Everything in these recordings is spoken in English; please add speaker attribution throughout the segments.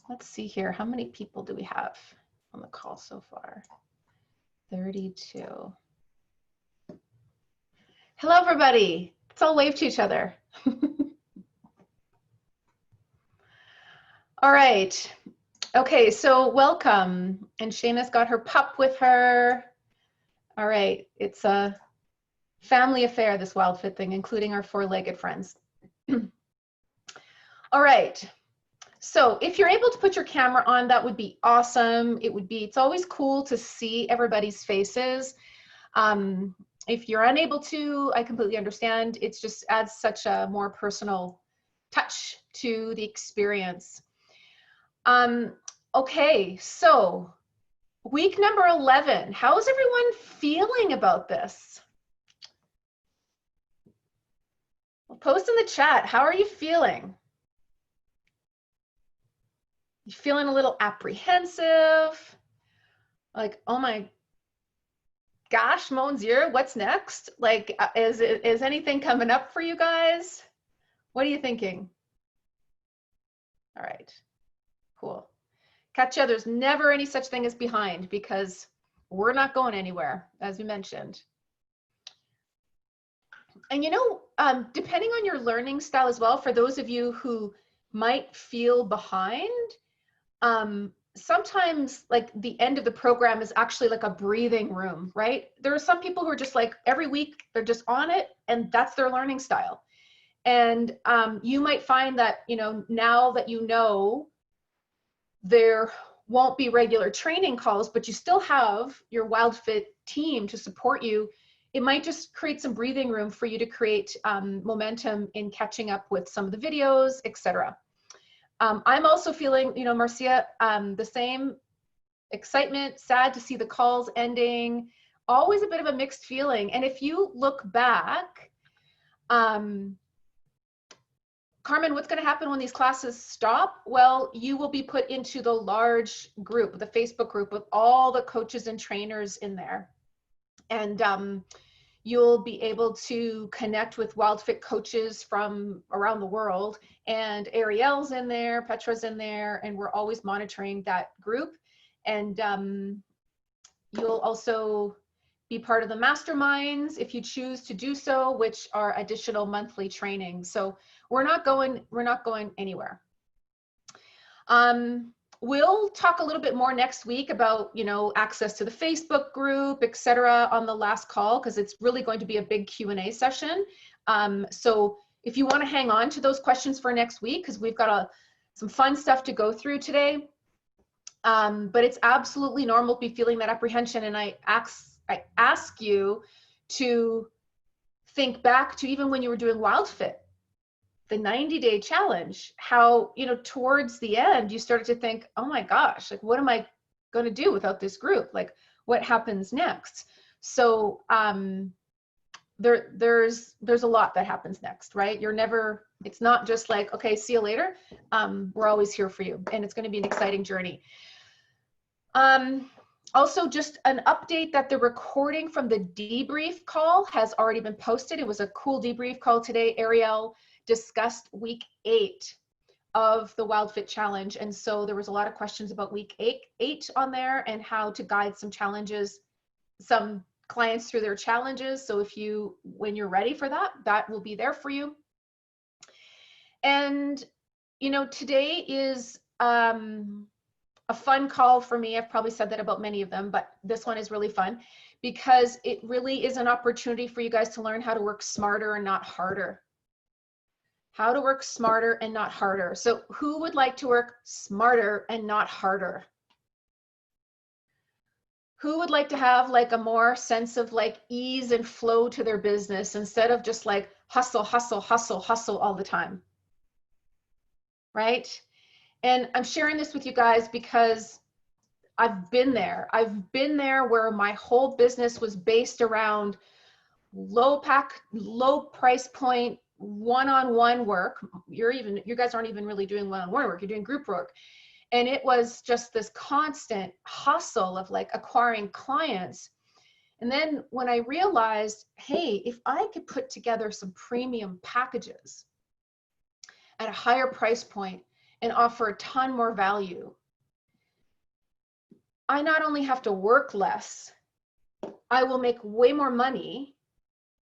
Speaker 1: Let's see here. How many people do we have on the call so far? 32. Hello, everybody. Let's all wave to each other. All right. Okay, so welcome. And Shayna's got her pup with her. All right, it's a family affair, this WildFit thing, including our four-legged friends. All right. So if you're able to put your camera on, that would be awesome. It's always cool to see everybody's faces. If you're unable to, I completely understand. It just adds such a more personal touch to the experience. Okay, so week number 11. How is everyone feeling about this? Well, post in the chat. How are you feeling? You feeling a little apprehensive? Like, oh my gosh, Monzier, what's next? Like, is anything coming up for you guys? What are you thinking? All right, cool. Katja, there's never any such thing as behind because we're not going anywhere, as we mentioned. And you know, depending on your learning style as well, for those of you who might feel behind, sometimes like the end of the program is actually like a breathing room, right? There are some people who are just like every week they're just on it and that's their learning style. And you might find that, you know, now that you know there won't be regular training calls, but you still have your WildFit team to support you. It might just create some breathing room for you to create momentum in catching up with some of the videos, etc. I'm also feeling, you know, Marcia, the same excitement, sad to see the calls ending, always a bit of a mixed feeling. And if you look back, Carmen, what's going to happen when these classes stop? Well, you will be put into the large group, the Facebook group with all the coaches and trainers in there. And you'll be able to connect with WildFit coaches from around the world. And Ariel's in there, Petra's in there, and we're always monitoring that group. And you'll also be part of the masterminds if you choose to do so, which are additional monthly trainings. So we're not going anywhere. We'll talk a little bit more next week about, you know, access to the Facebook group, etc. on the last call, because it's really going to be a big Q&A session. So if you want to hang on to those questions for next week, because we've got some fun stuff to go through today. But it's absolutely normal to be feeling that apprehension. And I ask you to think back to even when you were doing WildFit, the 90-day challenge, how, you know, towards the end, you started to think, oh my gosh, like, what am I going to do without this group? Like, what happens next? So there's a lot that happens next, right? It's not just like, okay, see you later. We're always here for you. And it's going to be an exciting journey. Also, just an update that the recording from the debrief call has already been posted. It was a cool debrief call today. Ariel discussed week 8 of the WildFit challenge. And so there was a lot of questions about week 8 on there and how to guide some clients through their challenges. So when you're ready for that, that will be there for you. And, you know, today is, a fun call for me. I've probably said that about many of them, but this one is really fun because it really is an opportunity for you guys to learn how to work smarter and not harder. How to work smarter and not harder. So who would like to work smarter and not harder? Who would like to have like a more sense of like ease and flow to their business instead of just like hustle, hustle, hustle, hustle all the time? Right? And I'm sharing this with you guys because I've been there. I've been there where my whole business was based around low price point, one-on-one work. You guys aren't even really doing one-on-one work, you're doing group work. And it was just this constant hustle of like acquiring clients. And then when I realized, hey, if I could put together some premium packages at a higher price point and offer a ton more value, I not only have to work less, I will make way more money,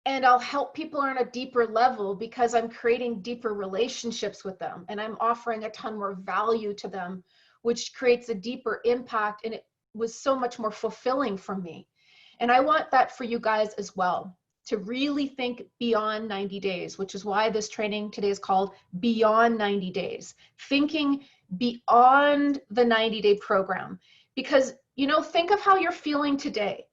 Speaker 1: and I'll help people on a deeper level because I'm creating deeper relationships with them and I'm offering a ton more value to them, which creates a deeper impact, and it was so much more fulfilling for me. And I want that for you guys as well, to really think beyond 90 days, which is why this training today is called Beyond 90 Days, thinking beyond the 90-day program. Because, you know, think of how you're feeling today.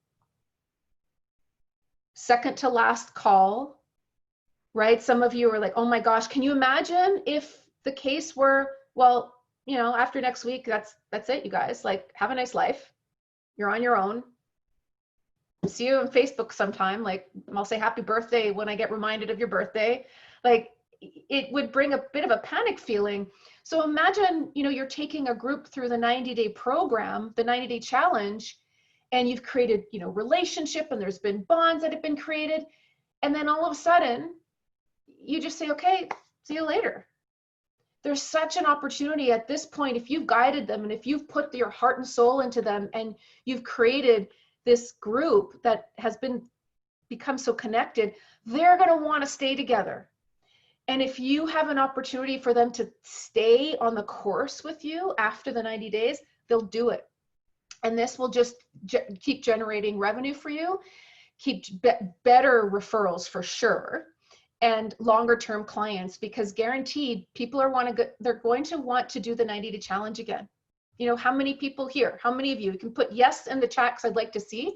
Speaker 1: Second to last call, right? Some of you are like, oh my gosh, can you imagine if the case were, well, you know, after next week, that's it, you guys. Like, have a nice life. You're on your own. See you on Facebook sometime. Like, I'll say happy birthday when I get reminded of your birthday. Like, it would bring a bit of a panic feeling. So imagine, you know, you're taking a group through the 90-day program, the 90-day challenge, and you've created, you know, relationship, and there's been bonds that have been created. And then all of a sudden you just say, okay, see you later. There's such an opportunity at this point. If you've guided them and if you've put your heart and soul into them and you've created this group that has become so connected, they're going to want to stay together. And if you have an opportunity for them to stay on the course with you after the 90 days, they'll do it. And this will just keep generating revenue for you, keep better referrals for sure, and longer term clients, because guaranteed people they're going to want to do the 90-day challenge again. You know, how many people here, how many of you can put yes in the chat because I'd like to see,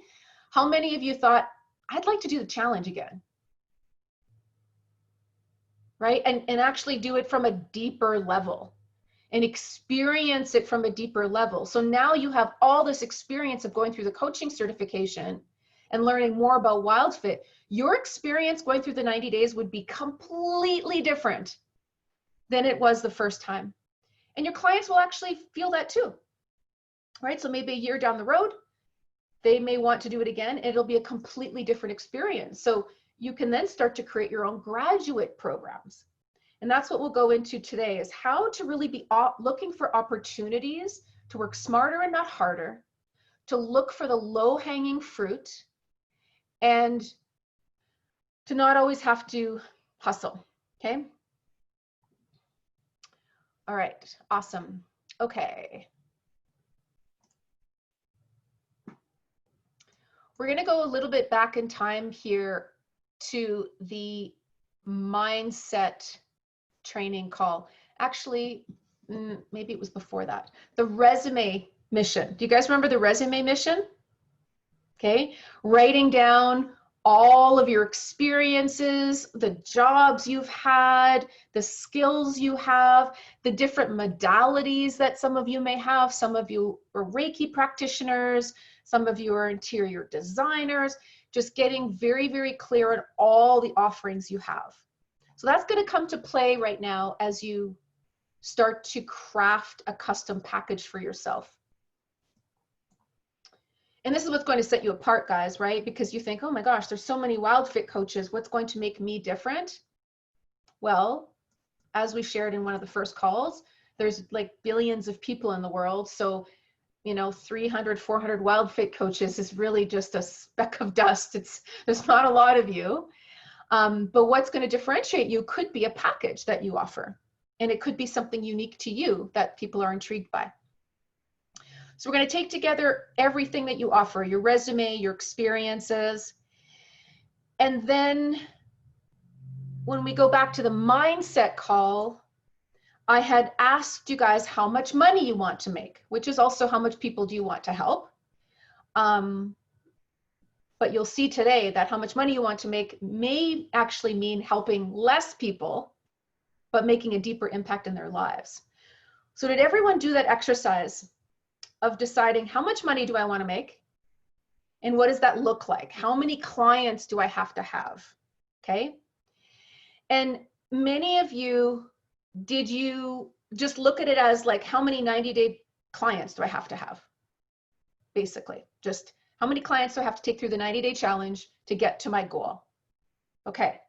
Speaker 1: how many of you thought, I'd like to do the challenge again? Right? And actually do it from a deeper level and experience it from a deeper level. So now you have all this experience of going through the coaching certification and learning more about WildFit. Your experience going through the 90 days would be completely different than it was the first time. And your clients will actually feel that too, right? So maybe a year down the road, they may want to do it again. It'll be a completely different experience. So you can then start to create your own graduate programs. And that's what we'll go into today, is how to really be looking for opportunities to work smarter and not harder, to look for the low-hanging fruit, and to not always have to hustle, okay? All right, awesome. Okay. We're gonna go a little bit back in time here to the mindset training call. Actually, maybe it was before that. The resume mission. Do you guys remember the resume mission? Okay, writing down all of your experiences, the jobs you've had, the skills you have, the different modalities that some of you may have. Some of you are Reiki practitioners, some of you are interior designers, just getting very, very clear on all the offerings you have. So that's going to come to play right now as you start to craft a custom package for yourself. And this is what's going to set you apart, guys, right? Because you think, oh my gosh, there's so many WildFit coaches. What's going to make me different? Well, as we shared in one of the first calls, there's like billions of people in the world. So, you know, 300, 400 WildFit coaches is really just a speck of dust. There's not a lot of you. But what's going to differentiate you could be a package that you offer. And it could be something unique to you that people are intrigued by. So we're going to take together everything that you offer, your resume, your experiences. And then when we go back to the mindset call, I had asked you guys how much money you want to make, which is also how much people do you want to help. But you'll see today that how much money you want to make may actually mean helping less people, but making a deeper impact in their lives. So did everyone do that exercise of deciding how much money do I want to make? And what does that look like? How many clients do I have to have? Okay. And many of you, did you just look at it as like, how many 90-day clients do I have to have? Basically, just how many clients do I have to take through the 90-day challenge to get to my goal? Okay.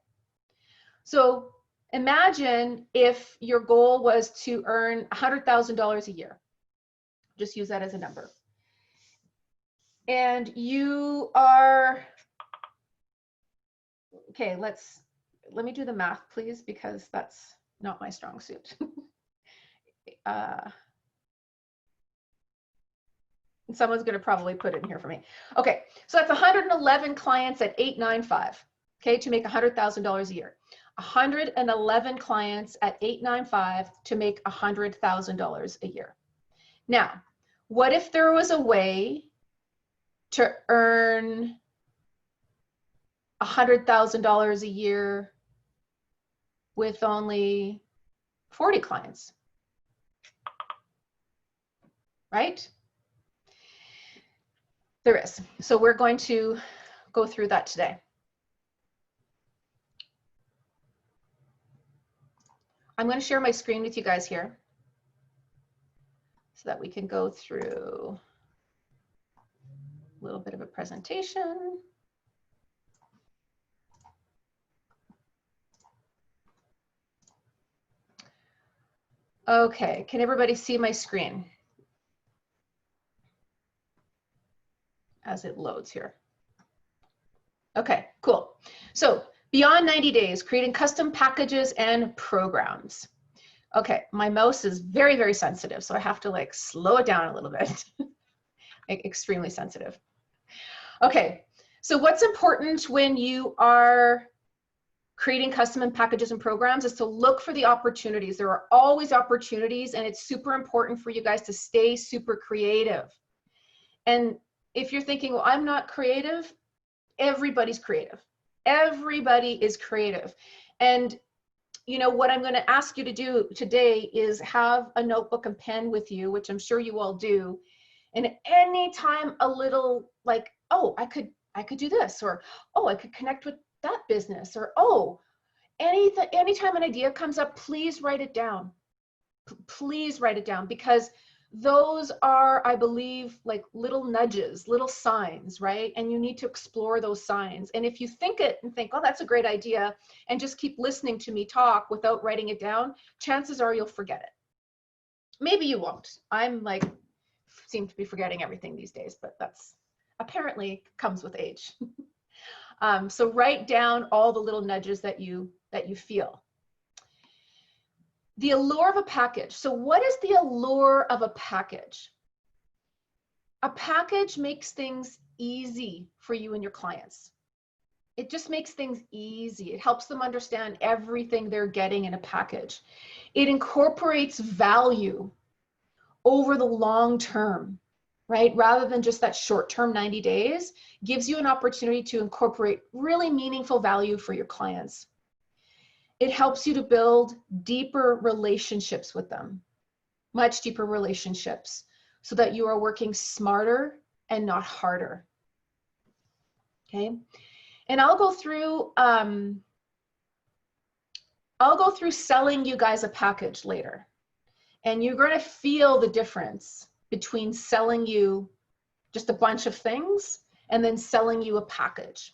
Speaker 1: So Imagine if your goal was to earn $100,000 a year. Just use that as a number. And you are, okay, let me do the math, please, because that's not my strong suit. Someone's going to probably put it in here for me. Okay, so that's 111 clients at 895, okay, to make $100,000 a year. 111 clients at 895 to make $100,000 a year. Now, what if there was a way to earn $100,000 a year with only 40 clients, right? There is. So we're going to go through that today. I'm going to share my screen with you guys here so that we can go through a little bit of a presentation. Okay, can everybody see my screen as it loads here? Okay, cool. So beyond 90 days, creating custom packages and programs. Okay, my mouse is very, very sensitive, so I have to like slow it down a little bit. Extremely sensitive. Okay, so what's important when you are creating custom packages and programs is to look for the opportunities. There are always opportunities, and it's super important for you guys to stay super creative. And if you're thinking, well, I'm not creative, everybody's creative. Everybody is creative. And you know what I'm going to ask you to do today is have a notebook and pen with you, which I'm sure you all do. And anytime a little like, oh, I could do this, or oh, I could connect with that business, or oh, anytime an idea comes up, please write it down. Please write it down, because those are, I believe, like little nudges, little signs, right? And you need to explore those signs. And if you think it and think, oh, that's a great idea, and just keep listening to me talk without writing it down, chances are you'll forget it. Maybe you won't. I'm like, seem to be forgetting everything these days, but that's apparently comes with age. So write down all the little nudges that you feel. The allure of a package. So what is the allure of a package? A package makes things easy for you and your clients. It just makes things easy. It helps them understand everything they're getting in a package. It incorporates value over the long term, right? Rather than just that short term 90 days, gives you an opportunity to incorporate really meaningful value for your clients. It helps you to build deeper relationships with them, much deeper relationships, so that you are working smarter and not harder. Okay, and I'll go through selling you guys a package later, and you're going to feel the difference between selling you just a bunch of things and then selling you a package.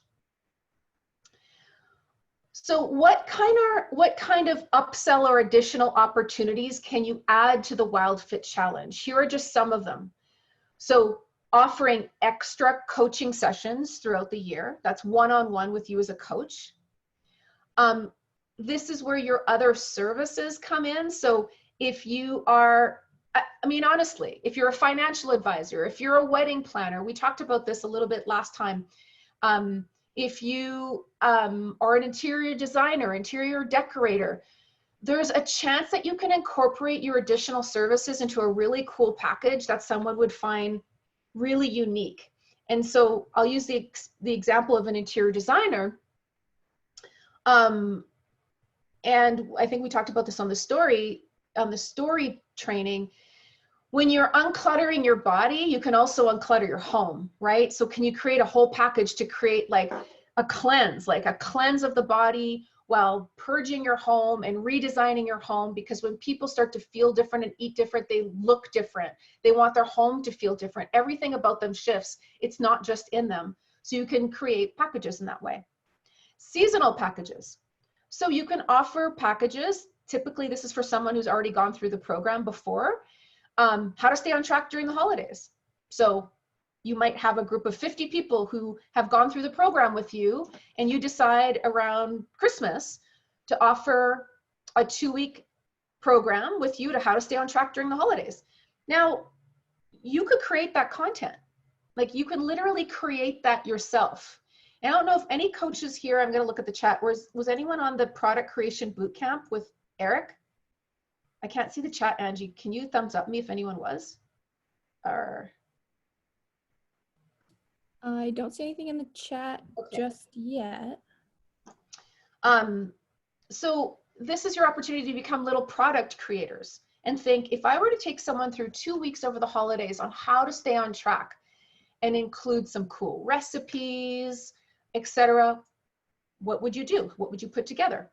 Speaker 1: So what kind of upsell or additional opportunities can you add to the WildFit Challenge? Here are just some of them. So offering extra coaching sessions throughout the year. That's one-on-one with you as a coach. This is where your other services come in. So if you are, I mean, honestly, if you're a financial advisor, if you're a wedding planner, we talked about this a little bit last time. If you are an interior designer, interior decorator, there's a chance that you can incorporate your additional services into a really cool package that someone would find really unique. And so I'll use the example of an interior designer. And I think we talked about this on the story training. When you're uncluttering your body, you can also unclutter your home, right? So can you create a whole package to create like a cleanse of the body while purging your home and redesigning your home? Because when people start to feel different and eat different, they look different. They want their home to feel different. Everything about them shifts. It's not just in them. So you can create packages in that way. Seasonal packages. So you can offer packages. Typically, this is for someone who's already gone through the program before. How to stay on track during the holidays. So you might have a group of 50 people who have gone through the program with you, and you decide around Christmas to offer a 2-week program with you to how to stay on track during the holidays. Now, you could create that content. Like, you can literally create that yourself. And I don't know if any coaches here, I'm going to look at the chat. Was anyone on the product creation bootcamp with Eric? I can't see the chat, Angie. Can you thumbs up me if anyone was? Or
Speaker 2: I don't see anything in the chat just yet.
Speaker 1: So this is your opportunity to become little product creators and think, if I were to take someone through 2 weeks over the holidays on how to stay on track and include some cool recipes, etc., what would you do? What would you put together?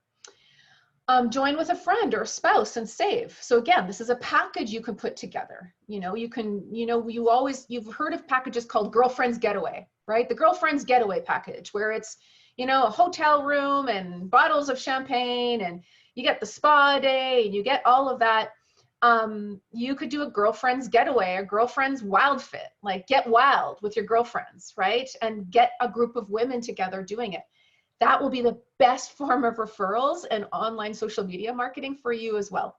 Speaker 1: Join with a friend or a spouse and save. So again, this is a package you can put together. You know, you can, you know, you've heard of packages called Girlfriend's Getaway, right? The Girlfriend's Getaway package, where it's, you know, a hotel room and bottles of champagne, and you get the spa day and you get all of that. You could do a girlfriend's getaway, a girlfriend's wild fit, like get wild with your girlfriends, right? And get a group of women together doing it. That will be the best form of referrals and online social media marketing for you as well.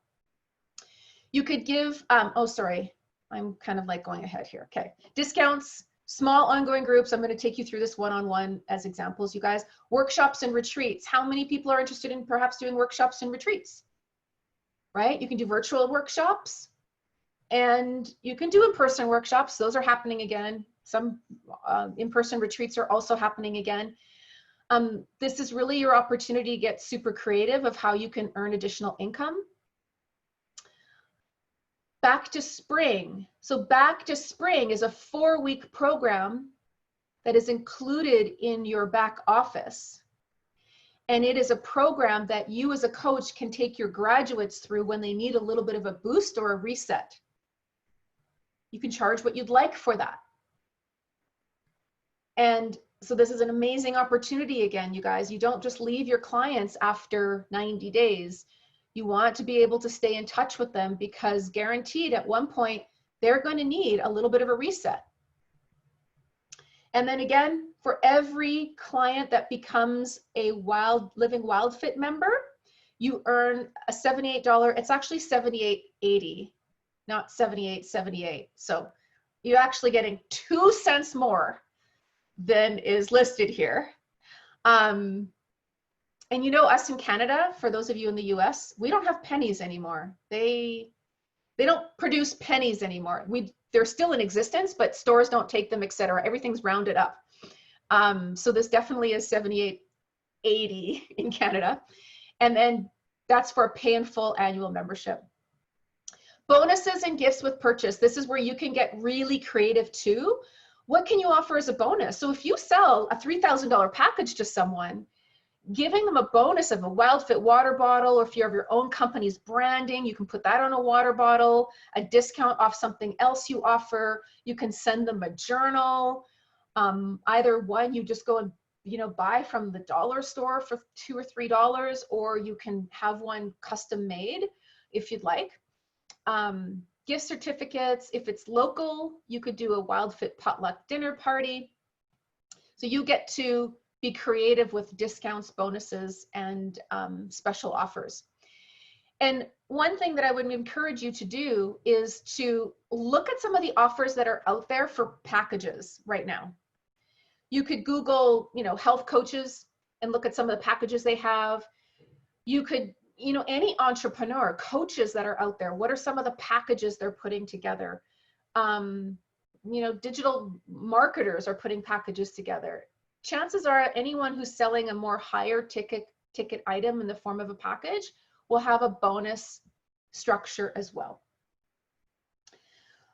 Speaker 1: You could give, oh, sorry, I'm kind of like going ahead here. Okay, discounts, small ongoing groups. I'm going to take you through this one-on-one as examples, you guys. Workshops and retreats. How many people are interested in perhaps doing workshops and retreats? Right? You can do virtual workshops, and you can do in-person workshops. Those are happening again. Some in-person retreats are also happening again. This is really your opportunity to get super creative of how you can earn additional income. Back to Spring. So Back to Spring is a 4-week program that is included in your back office. And it is a program that you as a coach can take your graduates through when they need a little bit of a boost or a reset. You can charge what you'd like for that. And so this is an amazing opportunity again, you guys. You don't just leave your clients after 90 days. You want to be able to stay in touch with them, because guaranteed at one point, they're going to need a little bit of a reset. And then again, for every client that becomes a Living WildFit member, you earn a $78, it's actually $78.80, not $78.78. So you're actually getting 2 cents more than is listed here. And you know, us in Canada, for those of you in the US, we don't have pennies anymore. They don't produce pennies anymore. They're still in existence, but stores don't take them, etc. Everything's rounded up. So this definitely is $78.80 in Canada. And then that's for a pay in full annual membership. Bonuses and gifts with purchase. This is where you can get really creative too. What can you offer as a bonus? So if you sell a $3,000 package to someone, giving them a bonus of a WildFit water bottle, or if you have your own company's branding, you can put that on a water bottle, a discount off something else you offer. You can send them a journal. Either one, you just go and, you know, buy from the dollar store for $2 or $3, or you can have one custom made if you'd like. Gift certificates. If it's local, you could do a WildFit potluck dinner party. So you get to be creative with discounts, bonuses, and special offers. And one thing that I would encourage you to do is to look at some of the offers that are out there for packages right now. You could Google, you know, health coaches and look at some of the packages they have. You could, you know, any entrepreneur, coaches that are out there, what are some of the packages they're putting together? You know, digital marketers are putting packages together. Chances are anyone who's selling a more higher ticket item in the form of a package will have a bonus structure as well.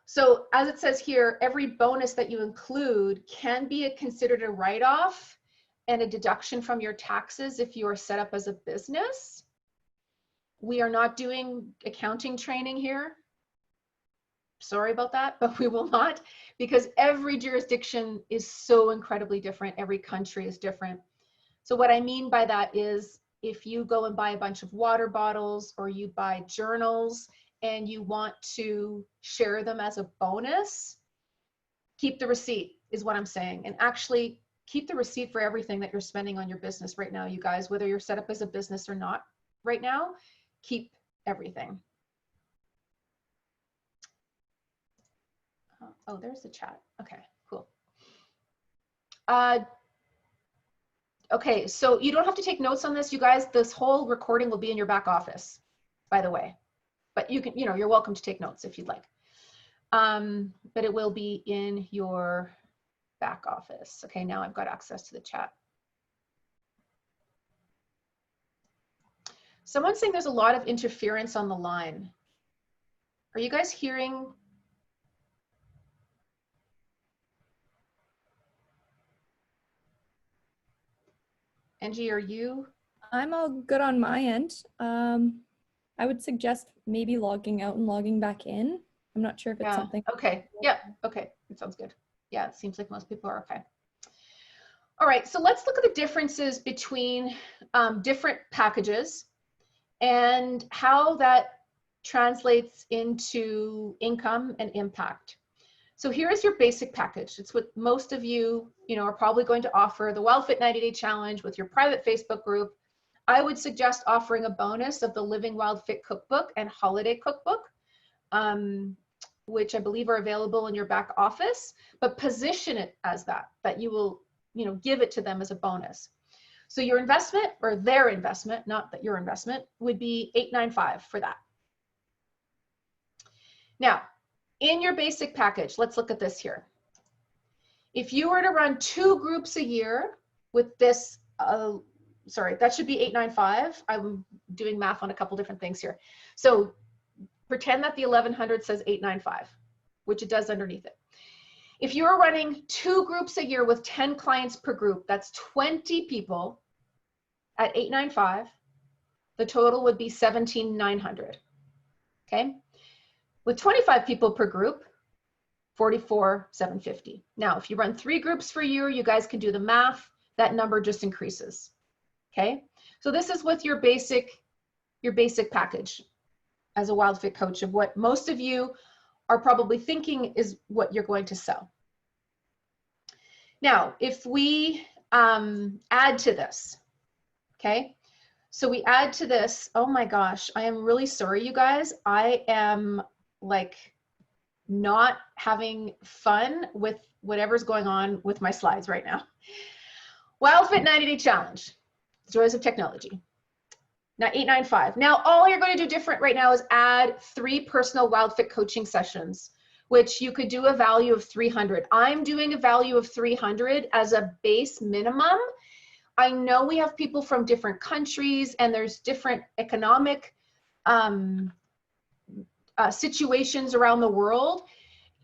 Speaker 1: So as it says here, every bonus that you include can be considered a write-off and a deduction from your taxes if you are set up as a business. We are not doing accounting training here. Sorry about that, but we will not, because every jurisdiction is so incredibly different. Every country is different. So what I mean by that is if you go and buy a bunch of water bottles or you buy journals and you want to share them as a bonus, keep the receipt is what I'm saying. And actually keep the receipt for everything that you're spending on your business right now, you guys, whether you're set up as a business or not right now, keep everything. Oh, there's the chat. Okay, cool. Okay, so you don't have to take notes on this, you guys. This whole recording will be in your back office, by the way. But you can, you're welcome to take notes if you'd like. But it will be in your back office. Okay, now I've got access to the chat. Someone's saying there's a lot of interference on the line. Are you guys hearing? Angie, are you?
Speaker 2: I'm all good on my end. I would suggest maybe logging out and logging back in. I'm not sure if it's something.
Speaker 1: Okay. Yeah. Okay. It sounds good. Yeah. It seems like most people are okay. All right. So let's look at the differences between different packages and how that translates into income and impact. So here is your basic package. It's what most of you, are probably going to offer, the WildFit 90-Day Challenge with your private Facebook group. I would suggest offering a bonus of the Living Wild Fit Cookbook and Holiday Cookbook, which I believe are available in your back office, but position it as that you will, give it to them as a bonus. So your investment, or their investment, not that your investment, would be $895 for that. Now, in your basic package, let's look at this here. If you were to run 2 groups a year with this, sorry, that should be $895. I'm doing math on a couple different things here. So pretend that the 1100 says $895, which it does underneath it. If you were running 2 groups a year with 10 clients per group, that's 20 people at $895. The total would be $17,900. Okay. With 25 people per group, $44,750. Now, if you run 3 groups per year, you guys can do the math. That number just increases. Okay. So this is with your basic package as a WildFit coach of what most of you are probably thinking is what you're going to sell. Now, if we add to this, okay. So we add to this, oh my gosh, I am really sorry, you guys. I am like not having fun with whatever's going on with my slides right now. WildFit 90-Day Challenge, Joys of Technology. Now $895. Now all you're going to do different right now is add 3 personal WildFit coaching sessions, which you could do a value of $300. I'm doing a value of $300 as a base minimum. I know we have people from different countries and there's different economic situations around the world.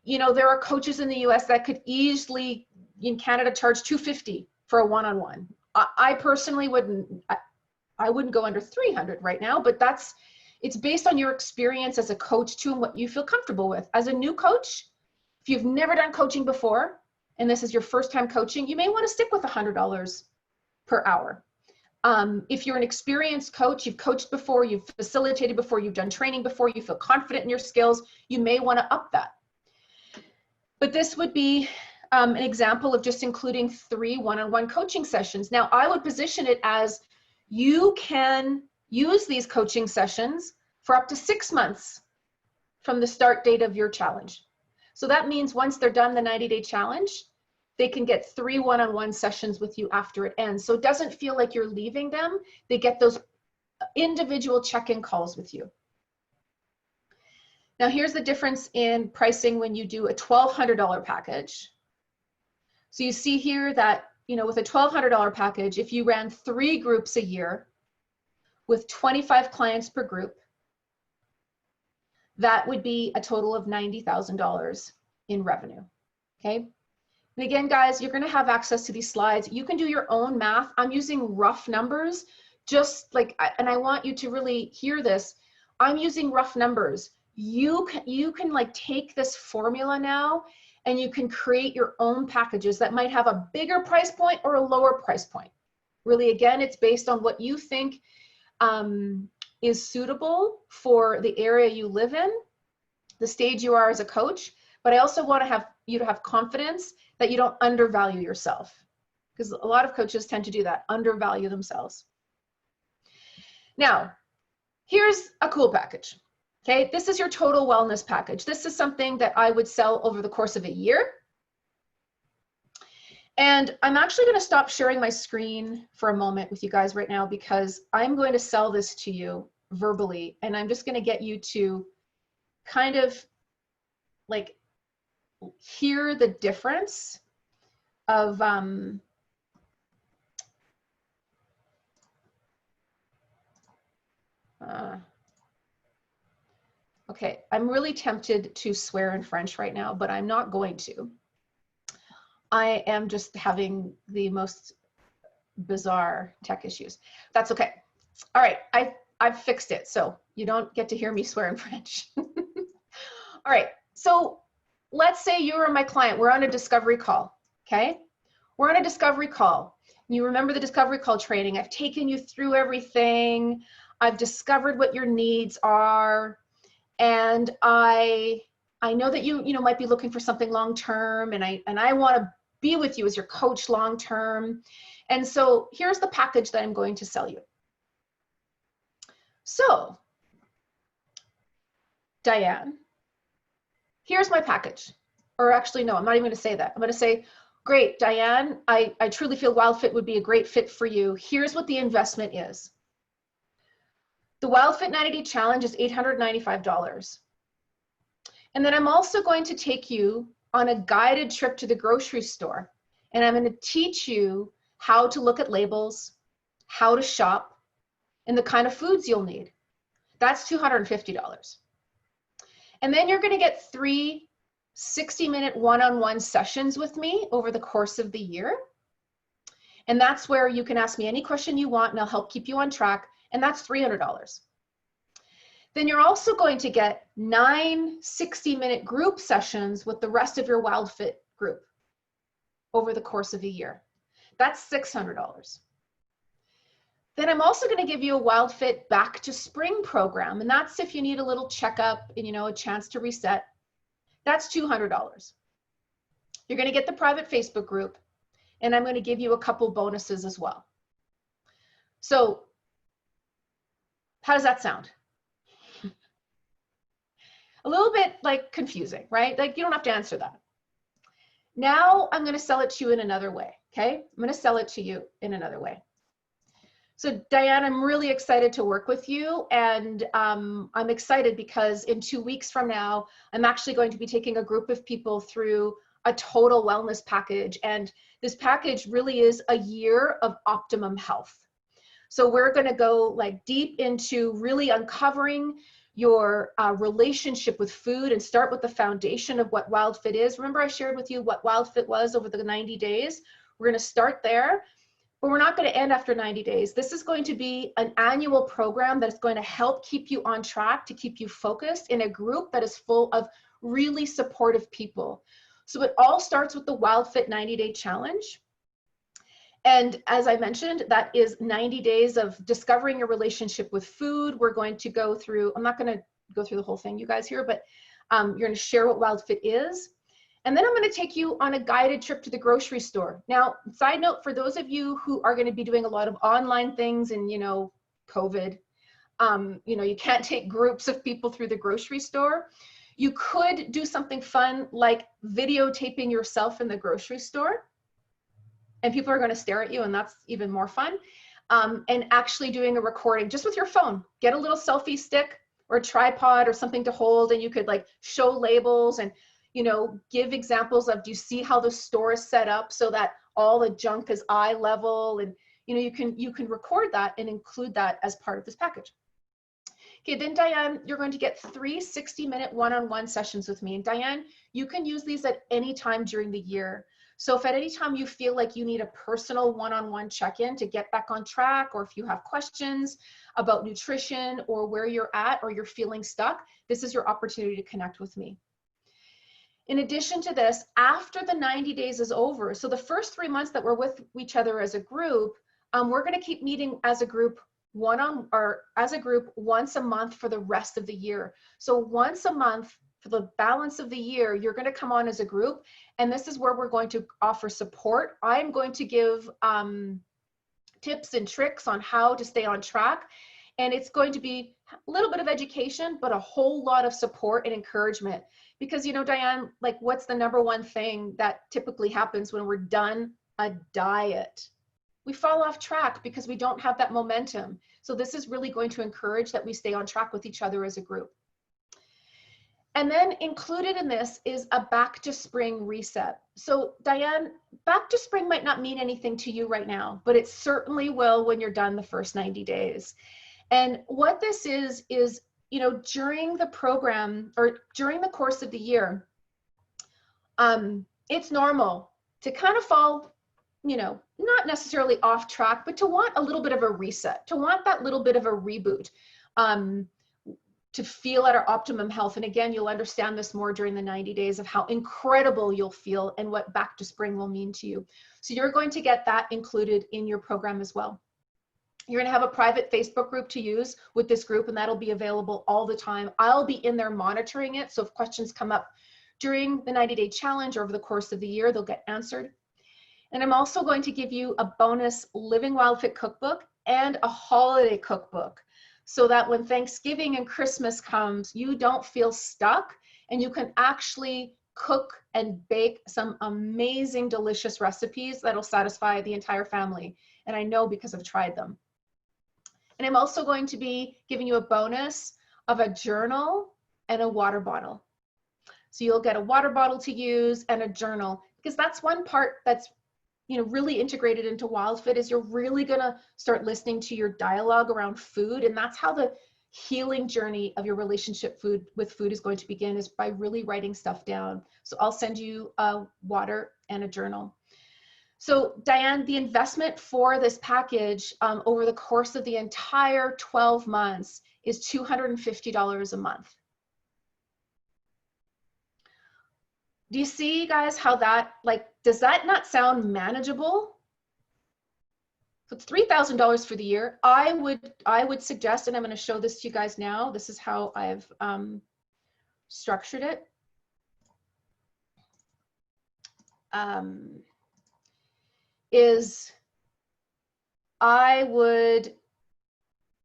Speaker 1: There are coaches in the US that could easily, in Canada, charge $250 for a one-on-one. I personally wouldn't, I wouldn't go under $300 right now, but it's based on your experience as a coach too and what you feel comfortable with. As a new coach, if you've never done coaching before, and this is your first time coaching, you may want to stick with $100 per hour. If you're an experienced coach, you've coached before, you've facilitated before, you've done training before, you feel confident in your skills, you may want to up that. But this would be an example of just including 3 one-on-one coaching sessions. Now, I would position it as you can use these coaching sessions for up to 6 months from the start date of your challenge. So that means once they're done the 90-day challenge, they can get 3 one-on-one sessions with you after it ends. So it doesn't feel like you're leaving them. They get those individual check-in calls with you. Now here's the difference in pricing when you do a $1,200 package. So you see here that, with a $1,200 package, if you ran 3 groups a year with 25 clients per group, that would be a total of $90,000 in revenue, okay? And again, guys, you're gonna have access to these slides. You can do your own math. I'm using rough numbers, just like, and I want you to really hear this. I'm using rough numbers. You can like take this formula now and you can create your own packages that might have a bigger price point or a lower price point. Really, again, it's based on what you think is suitable for the area you live in, the stage you are as a coach. But I also want to have you to have confidence that you don't undervalue yourself, because a lot of coaches tend to do that, undervalue themselves. Now, here's a cool package. Okay, this is your total wellness package. This is something that I would sell over the course of a year. And I'm actually going to stop sharing my screen for a moment with you guys right now, because I'm going to sell this to you verbally, and I'm just going to get you to kind of like hear the difference of okay, I'm really tempted to swear in French right now, but I'm not going to. I am just having the most bizarre tech issues. That's okay. All right, I've fixed it, so you don't get to hear me swear in French. All right, so let's say you are my client. We're on a discovery call, okay? We're on a discovery call. You remember the discovery call training. I've taken you through everything. I've discovered what your needs are. And I know that you might be looking for something long-term, and I want to be with you as your coach long-term. And so here's the package that I'm going to sell you. So, Diane, here's my package. Or actually, no, I'm not even going to say that. I'm going to say, great, Diane, I truly feel WildFit would be a great fit for you. Here's what the investment is. The WildFit 90-Day Challenge is $895. And then I'm also going to take you on a guided trip to the grocery store. And I'm going to teach you how to look at labels, how to shop, and the kind of foods you'll need. That's $250. And then you're going to get 3 60-minute one-on-one sessions with me over the course of the year. And that's where you can ask me any question you want, and I'll help keep you on track. And that's $300. Then you're also going to get 9 60-minute group sessions with the rest of your WildFit group over the course of a year. That's $600. Then I'm also going to give you a WildFit Back to Spring program, and that's if you need a little checkup and a chance to reset. That's $200. You're going to get the private Facebook group, and I'm going to give you a couple bonuses as well. So how does that sound? A little bit like confusing, right? Like you don't have to answer that. Now I'm going to sell it to you in another way, okay? I'm going to sell it to you in another way. So Diane, I'm really excited to work with you, and I'm excited because in 2 weeks from now, I'm actually going to be taking a group of people through a total wellness package, and this package really is a year of optimum health. So we're going to go like deep into really uncovering your relationship with food, and start with the foundation of what WildFit is. Remember I shared with you what WildFit was over the 90 days? We're going to start there, but we're not going to end after 90 days. This is going to be an annual program that is going to help keep you on track, to keep you focused in a group that is full of really supportive people. So it all starts with the WildFit 90-Day Challenge. And as I mentioned, that is 90 days of discovering your relationship with food. We're going to go through, I'm not going to go through the whole thing, you guys here, but you're going to share what WildFit is. And then I'm going to take you on a guided trip to the grocery store. Now, side note, for those of you who are going to be doing a lot of online things and, COVID, you can't take groups of people through the grocery store. You could do something fun like videotaping yourself in the grocery store. And people are going to stare at you, and that's even more fun. And actually doing a recording just with your phone. Get a little selfie stick or a tripod or something to hold, and you could like show labels and give examples of, do you see how the store is set up so that all the junk is eye level, and you can record that and include that as part of this package. Okay, then Diane, you're going to get 3 60-minute one-on-one sessions with me. And Diane, you can use these at any time during the year. So if at any time you feel like you need a personal one-on-one check-in to get back on track, or if you have questions about nutrition or where you're at or you're feeling stuck, this is your opportunity to connect with me. In addition to this, after the 90 days is over, so the first 3 months that we're with each other as a group, we're going to keep meeting as a group once a month for the rest of the year. So once a month for the balance of the year, you're going to come on as a group, and this is where we're going to offer support. I'm going to give tips and tricks on how to stay on track, and it's going to be a little bit of education, but a whole lot of support and encouragement. Because, you know, Diane, like, what's the number one thing that typically happens when we're done a diet? We fall off track because we don't have that momentum. So this is really going to encourage that we stay on track with each other as a group. And then included in this is a back to spring reset. So Diane, back to spring might not mean anything to you right now, but it certainly will when you're done the first 90 days. And what this is, you know, during the program or during the course of the year, it's normal to kind of fall, you know, not necessarily off track, but to want a little bit of a reset, to want that little bit of a reboot, to feel at our optimum health. And again, you'll understand this more during the 90 days of how incredible you'll feel and what back to spring will mean to you. So you're going to get that included in your program as well. You're going to have a private Facebook group to use with this group, and that'll be available all the time. I'll be in there monitoring it. So if questions come up during the 90-day challenge or over the course of the year, they'll get answered. And I'm also going to give you a bonus Living Wild Fit cookbook and a holiday cookbook, so that when Thanksgiving and Christmas comes, you don't feel stuck and you can actually cook and bake some amazing, delicious recipes that'll satisfy the entire family. And I know because I've tried them. And I'm also going to be giving you a bonus of a journal and a water bottle. So you'll get a water bottle to use and a journal, because that's one part that's, you know, really integrated into WildFit, is you're really gonna start listening to your dialogue around food. And that's how the healing journey of your relationship with food is going to begin, is by really writing stuff down. So I'll send you a water and a journal. So Diane, the investment for this package over the course of the entire 12 months is $250 a month. Do you see, guys, how that, like, does that not sound manageable? So it's $3,000 for the year. I would suggest, and I'm going to show this to you guys now. This is how I've structured it. I would,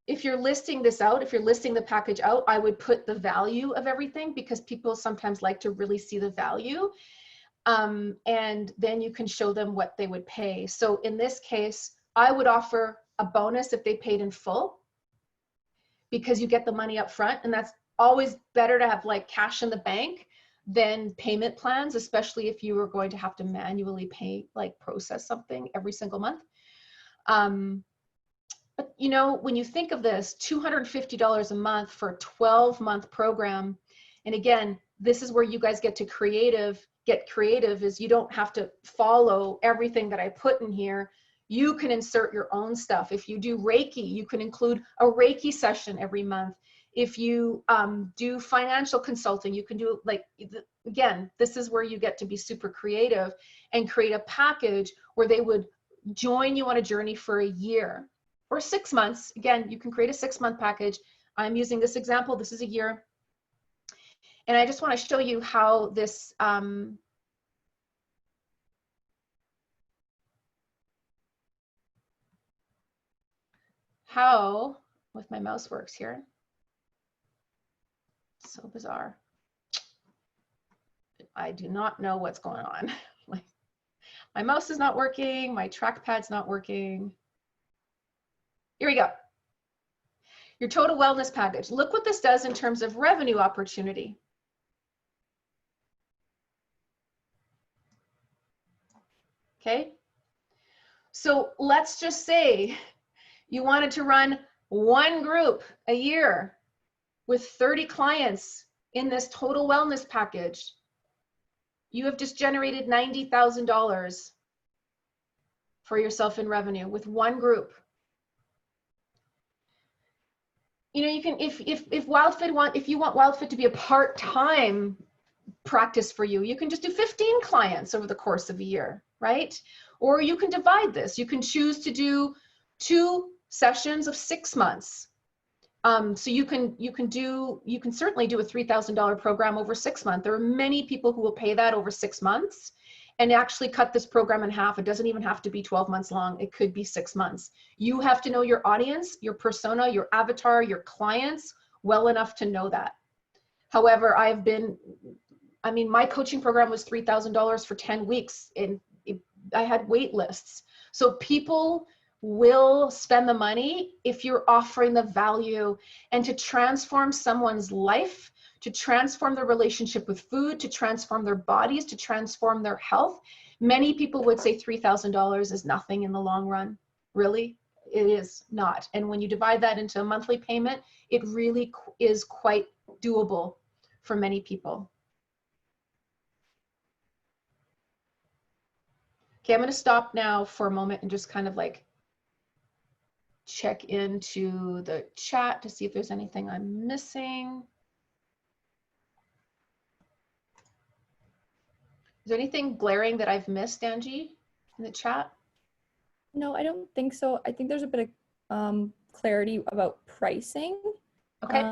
Speaker 1: if you're listing this out, if you're listing the package out, I would put the value of everything, because people sometimes like to really see the value. And then you can show them what they would pay. So in this case, I would offer a bonus if they paid in full, because you get the money up front, and that's always better to have like cash in the bank than payment plans, especially if you were going to have to manually pay, like process something every single month. But you know, when you think of this, $250 a month for a 12-month program, and again, this is where you guys get creative, is you don't have to follow everything that I put in here. You can insert your own stuff. If you do Reiki, you can include a Reiki session every month. If you do financial consulting, you can do, like, again, this is where you get to be super creative and create a package where they would join you on a journey for a year or 6 months. Again, you can create a 6-month package. I'm using this example. This is a year. And I just want to show you how this, how with my mouse works here. So bizarre. I do not know what's going on. My mouse is not working. My trackpad's not working. Here we go. Your total wellness package. Look what this does in terms of revenue opportunity. Okay. So let's just say you wanted to run one group a year with 30 clients in this total wellness package. You have just generated $90,000 for yourself in revenue with one group. You know, you can, if you want WildFit to be a part-time practice for you, you can just do 15 clients over the course of a year, right? Or you can divide this. You can choose to do 2 sessions of 6 months. So you can certainly do a $3,000 program over 6 months. There are many people who will pay that over 6 months and actually cut this program in half. It doesn't even have to be 12 months long. It could be 6 months. You have to know your audience, your persona, your avatar, your clients well enough to know that. However, my coaching program was $3,000 for 10 weeks and I had wait lists. So people will spend the money if you're offering the value, and to transform someone's life, to transform their relationship with food, to transform their bodies, to transform their health. Many people would say $3,000 is nothing in the long run. Really, it is not. And when you divide that into a monthly payment, it really is quite doable for many people. Okay, I'm going to stop now for a moment and just kind of like check into the chat to see if there's anything I'm missing. Is there anything glaring that I've missed, Angie, in the chat?
Speaker 2: No, I don't think so. I think there's a bit of clarity about pricing.
Speaker 1: Okay.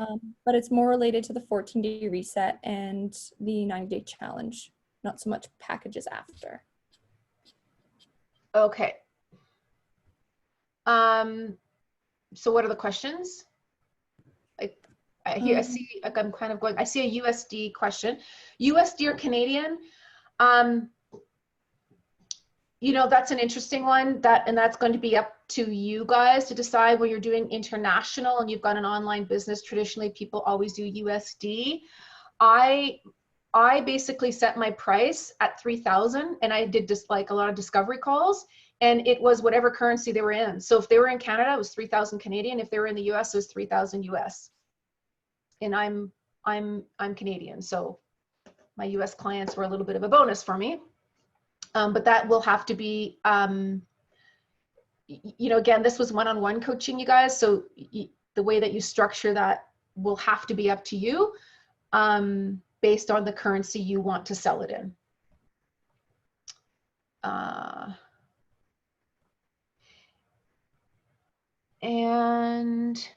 Speaker 2: But it's more related to the 14-day reset and the 90-day challenge, not so much packages after.
Speaker 1: Okay. So what are the questions? I see, like I'm kind of going, I see a USD question. USD or Canadian? You know, that's an interesting one, and that's going to be up to you guys to decide. When you're doing international and you've got an online business, traditionally people always do USD. I basically set my price at 3,000, and I did just like a lot of discovery calls, and it was whatever currency they were in. So if they were in Canada, it was 3,000 Canadian. If they were in the US, it was 3,000 US. And I'm Canadian, so my US clients were a little bit of a bonus for me. But that will have to be, you know, again, this was one-on-one coaching, you guys. So the way that you structure that will have to be up to you, based on the currency you want to sell it in. And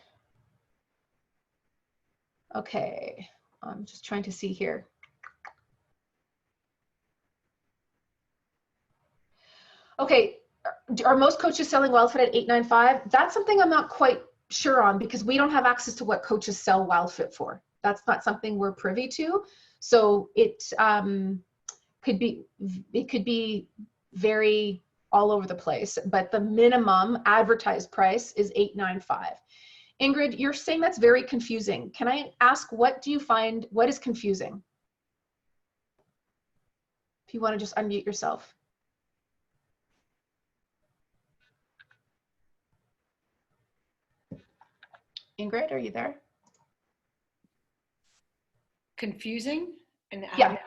Speaker 1: okay, I'm just trying to see here. Okay, are most coaches selling WildFit at $895? That's something I'm not quite sure on, because we don't have access to what coaches sell WildFit for. That's not something we're privy to. So it could be very all over the place, but the minimum advertised price is $895. Ingrid, you're saying that's very confusing. Can I ask, what do you find, what is confusing? If you want to just unmute yourself. Ingrid, are you there?
Speaker 3: Confusing? And
Speaker 1: yeah.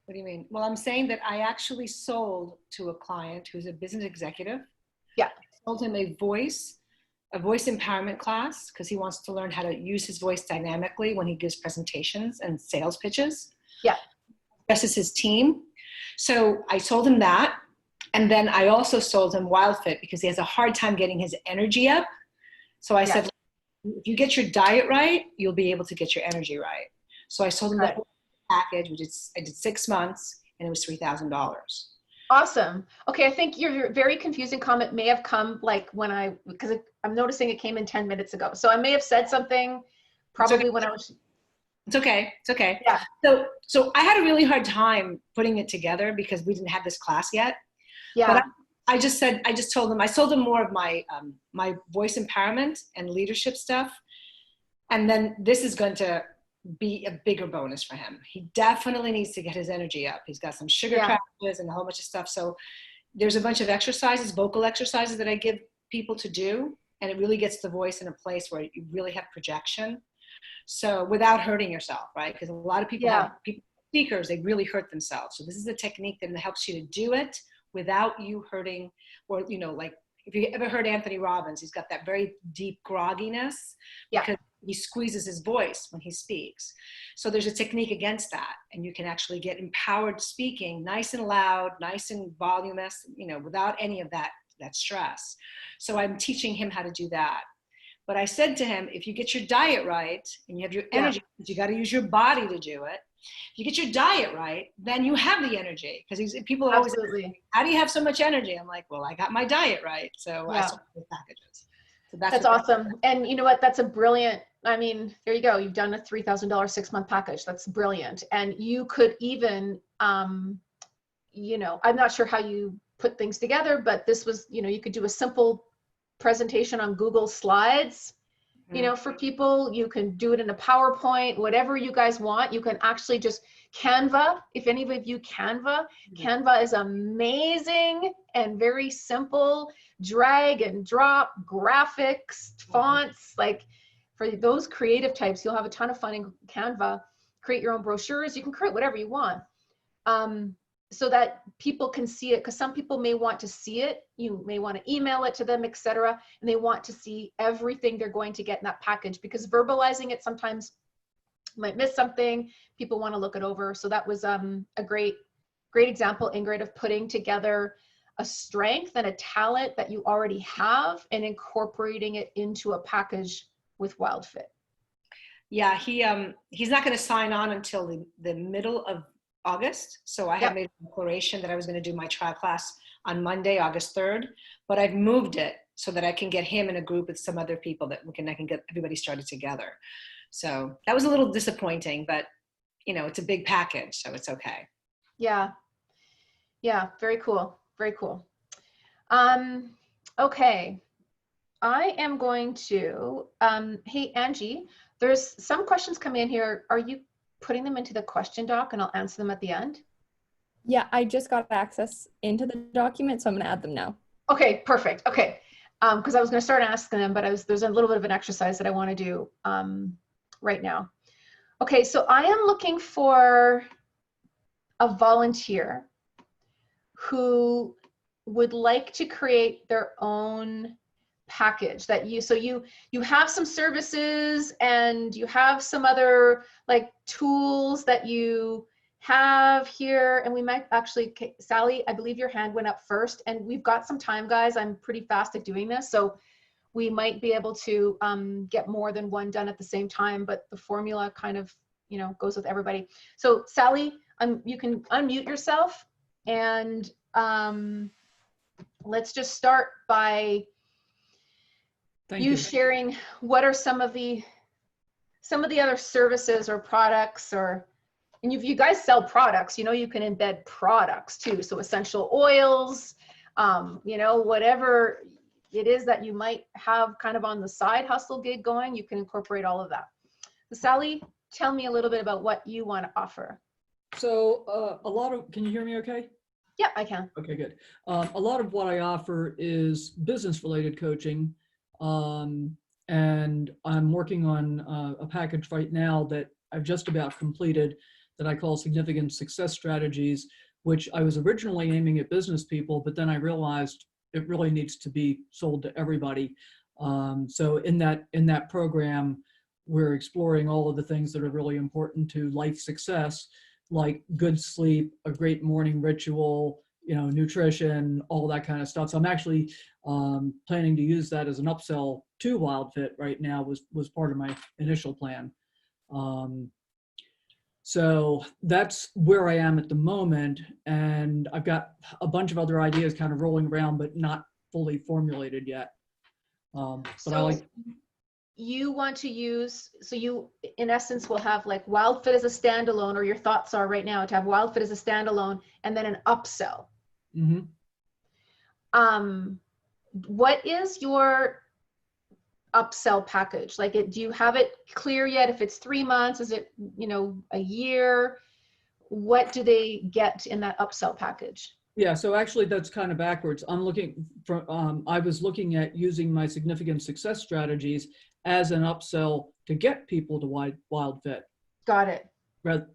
Speaker 3: What do you mean? Well, I'm saying that I actually sold to a client who's a business executive.
Speaker 1: Yeah.
Speaker 3: I sold him a voice empowerment class, because he wants to learn how to use his voice dynamically when he gives presentations and sales pitches.
Speaker 1: Yeah.
Speaker 3: This is his team. So I sold him that. And then I also sold him WildFit, because he has a hard time getting his energy up. So I said, if you get your diet right, you'll be able to get your energy right. So I sold him that package, which I did 6 months, and it was $3,000.
Speaker 1: Awesome. Okay, I think your very confusing comment may have come like when because I'm noticing it came in 10 minutes ago. So I may have said something probably when I was.
Speaker 3: It's okay. It's okay.
Speaker 1: Yeah.
Speaker 3: So I had a really hard time putting it together because we didn't have this class yet.
Speaker 1: Yeah.
Speaker 3: But I just told them, I sold them more of my my voice empowerment and leadership stuff. And then this is going to be a bigger bonus for him. He definitely needs to get his energy up. He's got some sugar crashes and a whole bunch of stuff. So there's a bunch of exercises, vocal exercises that I give people to do. And it really gets the voice in a place where you really have projection. So without hurting yourself, right? Because a lot of people speakers, they really hurt themselves. So this is a technique that helps you to do it without you hurting, or, you know, like if you ever heard Anthony Robbins, he's got that very deep grogginess because he squeezes his voice when he speaks. So there's a technique against that. And you can actually get empowered speaking, nice and loud, nice and voluminous, you know, without any of that that stress. So I'm teaching him how to do that. But I said to him, if you get your diet right and you have your energy, you got to use your body to do it. If you get your diet right, then you have the energy. Because people are always, how do you have so much energy? I'm like, well, I got my diet right. So I sold the packages. So
Speaker 1: that's awesome. And you know what? That's a brilliant, I mean, there you go. You've done a $3,000 6-month package. That's brilliant. And you could even, you know, I'm not sure how you put things together, but this was, you know, you could do a simple presentation on Google Slides, you know, for people. You can do it in a PowerPoint, whatever you guys want. You can actually just Canva. If any of you Canva is amazing and very simple. Drag and drop graphics, fonts, like for those creative types, you'll have a ton of fun in Canva. Create your own brochures. You can create whatever you want. So that people can see it, because some people may want to see it. You may want to email it to them, etc. And they want to see everything they're going to get in that package, because verbalizing it sometimes might miss something. People want to look it over. So that was a great example, Ingrid, of putting together a strength and a talent that you already have and incorporating it into a package with WildFit.
Speaker 3: Yeah, he's not going to sign on until the middle of August. So I had made a declaration that I was going to do my trial class on Monday, August 3rd, but I've moved it so that I can get him in a group with some other people that I can get everybody started together. So that was a little disappointing, but you know, it's a big package, so it's okay.
Speaker 1: Yeah. Yeah. Very cool. Very cool. Okay. I am going to, hey, Angie, there's some questions coming in here. Are you putting them into the question doc and I'll answer them at the end?
Speaker 2: Yeah, I just got access into the document, so I'm gonna add them now.
Speaker 1: Okay, perfect. Okay. Because I was gonna start asking them, but there's a little bit of an exercise that I wanna do right now. Okay, so I am looking for a volunteer who would like to create their own package that you have some services and you have some other like tools that you have here, and we might actually, Sally, I believe your hand went up first, and we've got some time, guys. I'm pretty fast at doing this, so we might be able to get more than one done at the same time, but the formula kind of, you know, goes with everybody. So Sally, you can unmute yourself, and let's just start by you sharing what are some of the other services or products, or, and if you guys sell products, you know, you can embed products too. So essential oils, you know, whatever it is that you might have kind of on the side hustle gig going, you can incorporate all of that. So Sally, tell me a little bit about what you want to offer.
Speaker 4: So can you hear me okay?
Speaker 1: Yeah, I can.
Speaker 4: Okay, good. A lot of what I offer is business related coaching. And I'm working on a package right now that I've just about completed that I call Significant Success Strategies, which I was originally aiming at business people, but then I realized it really needs to be sold to everybody. So in that program, we're exploring all of the things that are really important to life success, like good sleep, a great morning ritual, you know, nutrition, all that kind of stuff. So I'm actually planning to use that as an upsell to WildFit right now, was part of my initial plan. So that's where I am at the moment. And I've got a bunch of other ideas kind of rolling around, but not fully formulated yet. But
Speaker 1: so
Speaker 4: I like.
Speaker 1: You want to use, so you in essence will have like WildFit as a standalone, or your thoughts are right now to have WildFit as a standalone and then an upsell.
Speaker 4: Mm-hmm.
Speaker 1: What is your upsell package? Like, do you have it clear yet? If it's 3 months, is it, you know, a year? What do they get in that upsell package?
Speaker 4: Yeah, so actually that's kind of backwards. I was looking at using my significant success strategies as an upsell to get people to WildFit.
Speaker 1: Got it.
Speaker 4: But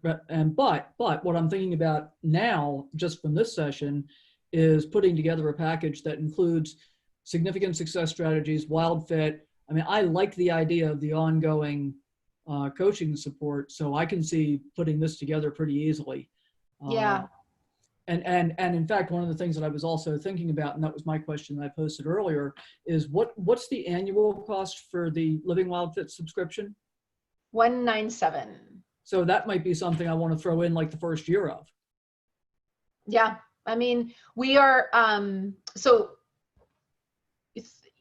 Speaker 4: what I'm thinking about now, just from this session, is putting together a package that includes significant success strategies, WildFit. I mean, I like the idea of the ongoing coaching support, so I can see putting this together pretty easily.
Speaker 1: Yeah.
Speaker 4: And in fact, one of the things that I was also thinking about, and that was my question that I posted earlier, is what's the annual cost for the Living Wild Fit subscription?
Speaker 1: $197.
Speaker 4: So that might be something I want to throw in like the first year of.
Speaker 1: Yeah, I mean, we are, so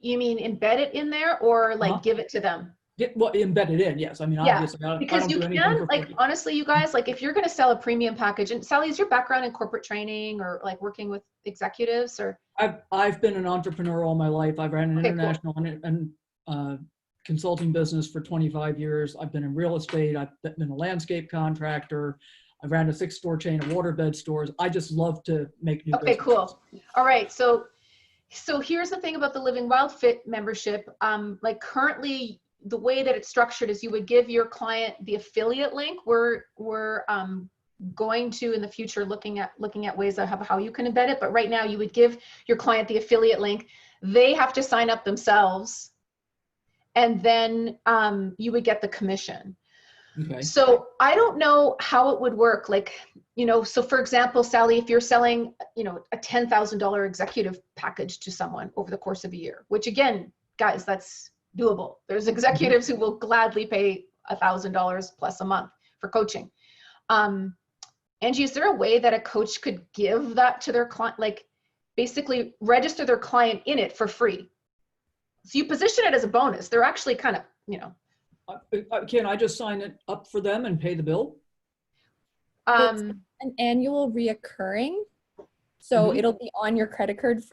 Speaker 1: you mean embed it in there or like give it to them?
Speaker 4: Well, embedded in, yes. I mean,
Speaker 1: Yeah,
Speaker 4: obviously, I
Speaker 1: because
Speaker 4: don't
Speaker 1: you
Speaker 4: do anything
Speaker 1: can,
Speaker 4: for
Speaker 1: like,
Speaker 4: free.
Speaker 1: honestly, you guys, like, if you're going to sell a premium package, and Sally, is your background in corporate training or like working with executives or?
Speaker 4: I've been an entrepreneur all my life. I've ran an
Speaker 1: Okay, cool.
Speaker 4: international consulting business for 25 years. I've been in real estate. I've been a landscape contractor. I've ran a 6-store chain of waterbed stores. I just love to make new
Speaker 1: Okay,
Speaker 4: businesses.
Speaker 1: cool. All right. So here's the thing about the Living Wild Fit membership. Like currently the way that it's structured is you would give your client the affiliate link. We're going to in the future looking at ways of how you can embed it. But right now you would give your client the affiliate link. They have to sign up themselves, and then you would get the commission.
Speaker 4: Okay.
Speaker 1: So I don't know how it would work. Like, so for example, Sally, if you're selling, a $10,000 executive package to someone over the course of a year, which again, guys, that's doable. There's executives who will gladly pay $1,000 plus a month for coaching. Angie, is there a way that a coach could give that to their client, like basically register their client in it for free? So you position it as a bonus. They're actually kind of,
Speaker 4: Can I just sign it up for them and pay the bill?
Speaker 2: It's an annual reoccurring. So it'll be on your credit card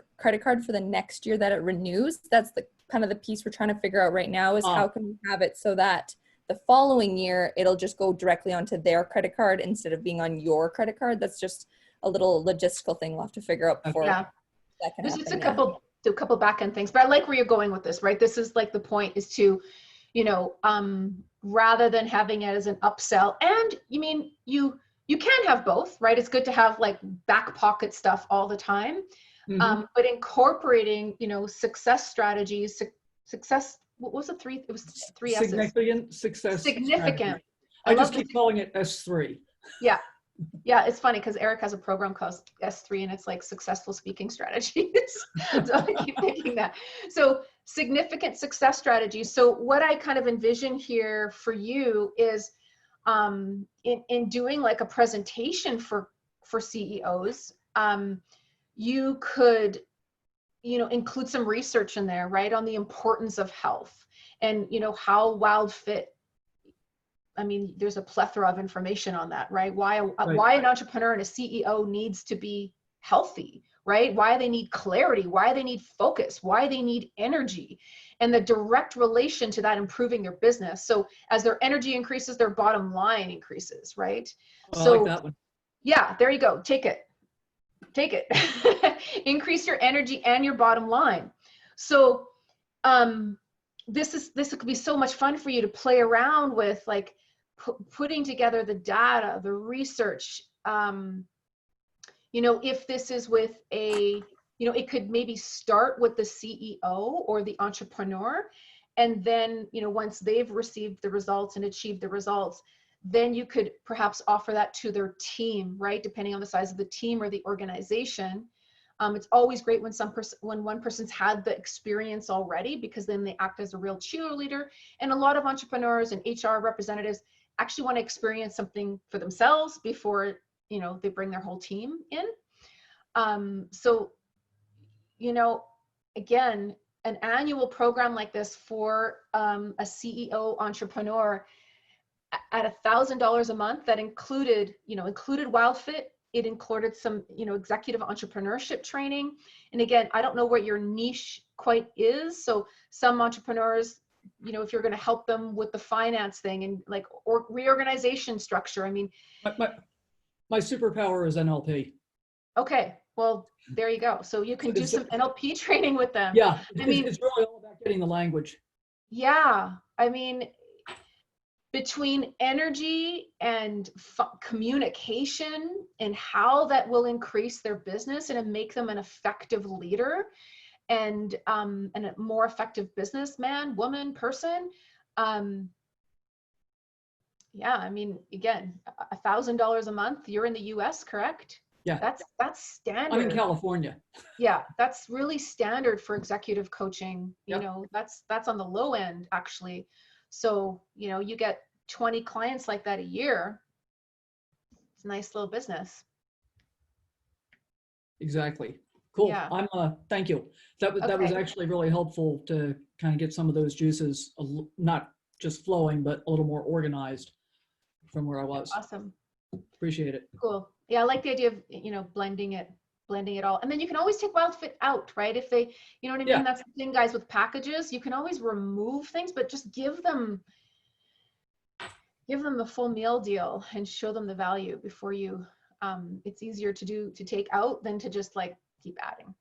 Speaker 2: for the next year that it renews. That's the kind of the piece we're trying to figure out right now is how can we have it so that the following year it'll just go directly onto their credit card instead of being on your credit card. That's just a little logistical thing we'll have to figure out before that can happen.
Speaker 1: There's a couple back end things, but I like where you're going with this, right? This is like the point is to, rather than having it as an upsell, and you can have both, right? It's good to have like back pocket stuff all the time, but incorporating, success strategies, what was it? It was 3 S's.
Speaker 4: Significant success.
Speaker 1: Significant.
Speaker 4: Strategy. I just keep calling it S3.
Speaker 1: Yeah. Yeah, it's funny because Eric has a program called S3 and it's like successful speaking strategies. So I keep thinking that. So significant success strategies. So what I kind of envision here for you is in doing like a presentation for CEOs, you could, include some research in there, right, on the importance of health and, how Wild Fit. I mean, there's a plethora of information on that, right? Why an entrepreneur and a CEO needs to be healthy, right? Why they need clarity, why they need focus, why they need energy, and the direct relation to that improving their business. So as their energy increases, their bottom line increases, right?
Speaker 4: Oh,
Speaker 1: So
Speaker 4: I like that one.
Speaker 1: Yeah, there you go. Take it. Increase your energy and your bottom line. So this could be so much fun for you to play around with, like putting together the data, the research. If this is with it could maybe start with the CEO or the entrepreneur, and then once they've received the results and achieved the results, then you could perhaps offer that to their team, right? Depending on the size of the team or the organization. It's always great when one person's had the experience already, because then they act as a real cheerleader. And a lot of entrepreneurs and HR representatives actually want to experience something for themselves before, they bring their whole team in. Again, an annual program like this for a CEO entrepreneur at $1,000 a month that included Wild Fit. It included some, executive entrepreneurship training. And again, I don't know what your niche quite is. So some entrepreneurs, if you're going to help them with the finance thing and like or reorganization structure, I mean,
Speaker 4: my superpower is NLP.
Speaker 1: Okay, well, there you go. So you can do some NLP training with them.
Speaker 4: Yeah,
Speaker 1: I mean,
Speaker 4: it's really all about getting the language.
Speaker 1: Yeah, I mean, between energy and communication and how that will increase their business and make them an effective leader and a more effective businessman, woman, person. Yeah, I mean, again, $1,000 a month. You're in the US, correct?
Speaker 4: Yeah.
Speaker 1: That's standard.
Speaker 4: I'm in California.
Speaker 1: Yeah, that's really standard for executive coaching. You
Speaker 4: Yep.
Speaker 1: know, that's on the low end actually. So, you know, you get 20 clients like that a year. It's a nice little business.
Speaker 4: Exactly. Cool.
Speaker 1: Yeah.
Speaker 4: Thank you. That was
Speaker 1: Okay.
Speaker 4: actually really helpful to kind of get some of those juices, not just flowing, but a little more organized from where I was.
Speaker 1: Awesome.
Speaker 4: Appreciate it.
Speaker 1: Cool. Yeah, I like the idea of, you know, blending it all. And then you can always take WildFit out, right? If they, you know what I mean?
Speaker 4: Yeah.
Speaker 1: That's the thing, guys, with packages, you can always remove things, but just give them the full meal deal and show them the value before you, it's easier to take out than to just like keep adding.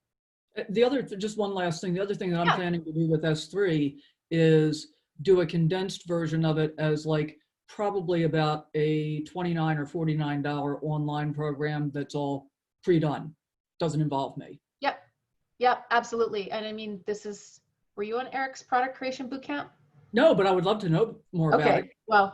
Speaker 4: Just one last thing. The other thing that I'm
Speaker 1: Yeah.
Speaker 4: planning to do with S3 is do a condensed version of it as like probably about a $29 or $49 online program that's all pre-done. Doesn't involve me.
Speaker 1: Yep, absolutely. And I mean, were you on Eric's product creation bootcamp?
Speaker 4: No, but I would love to know more about it.
Speaker 1: Okay, well,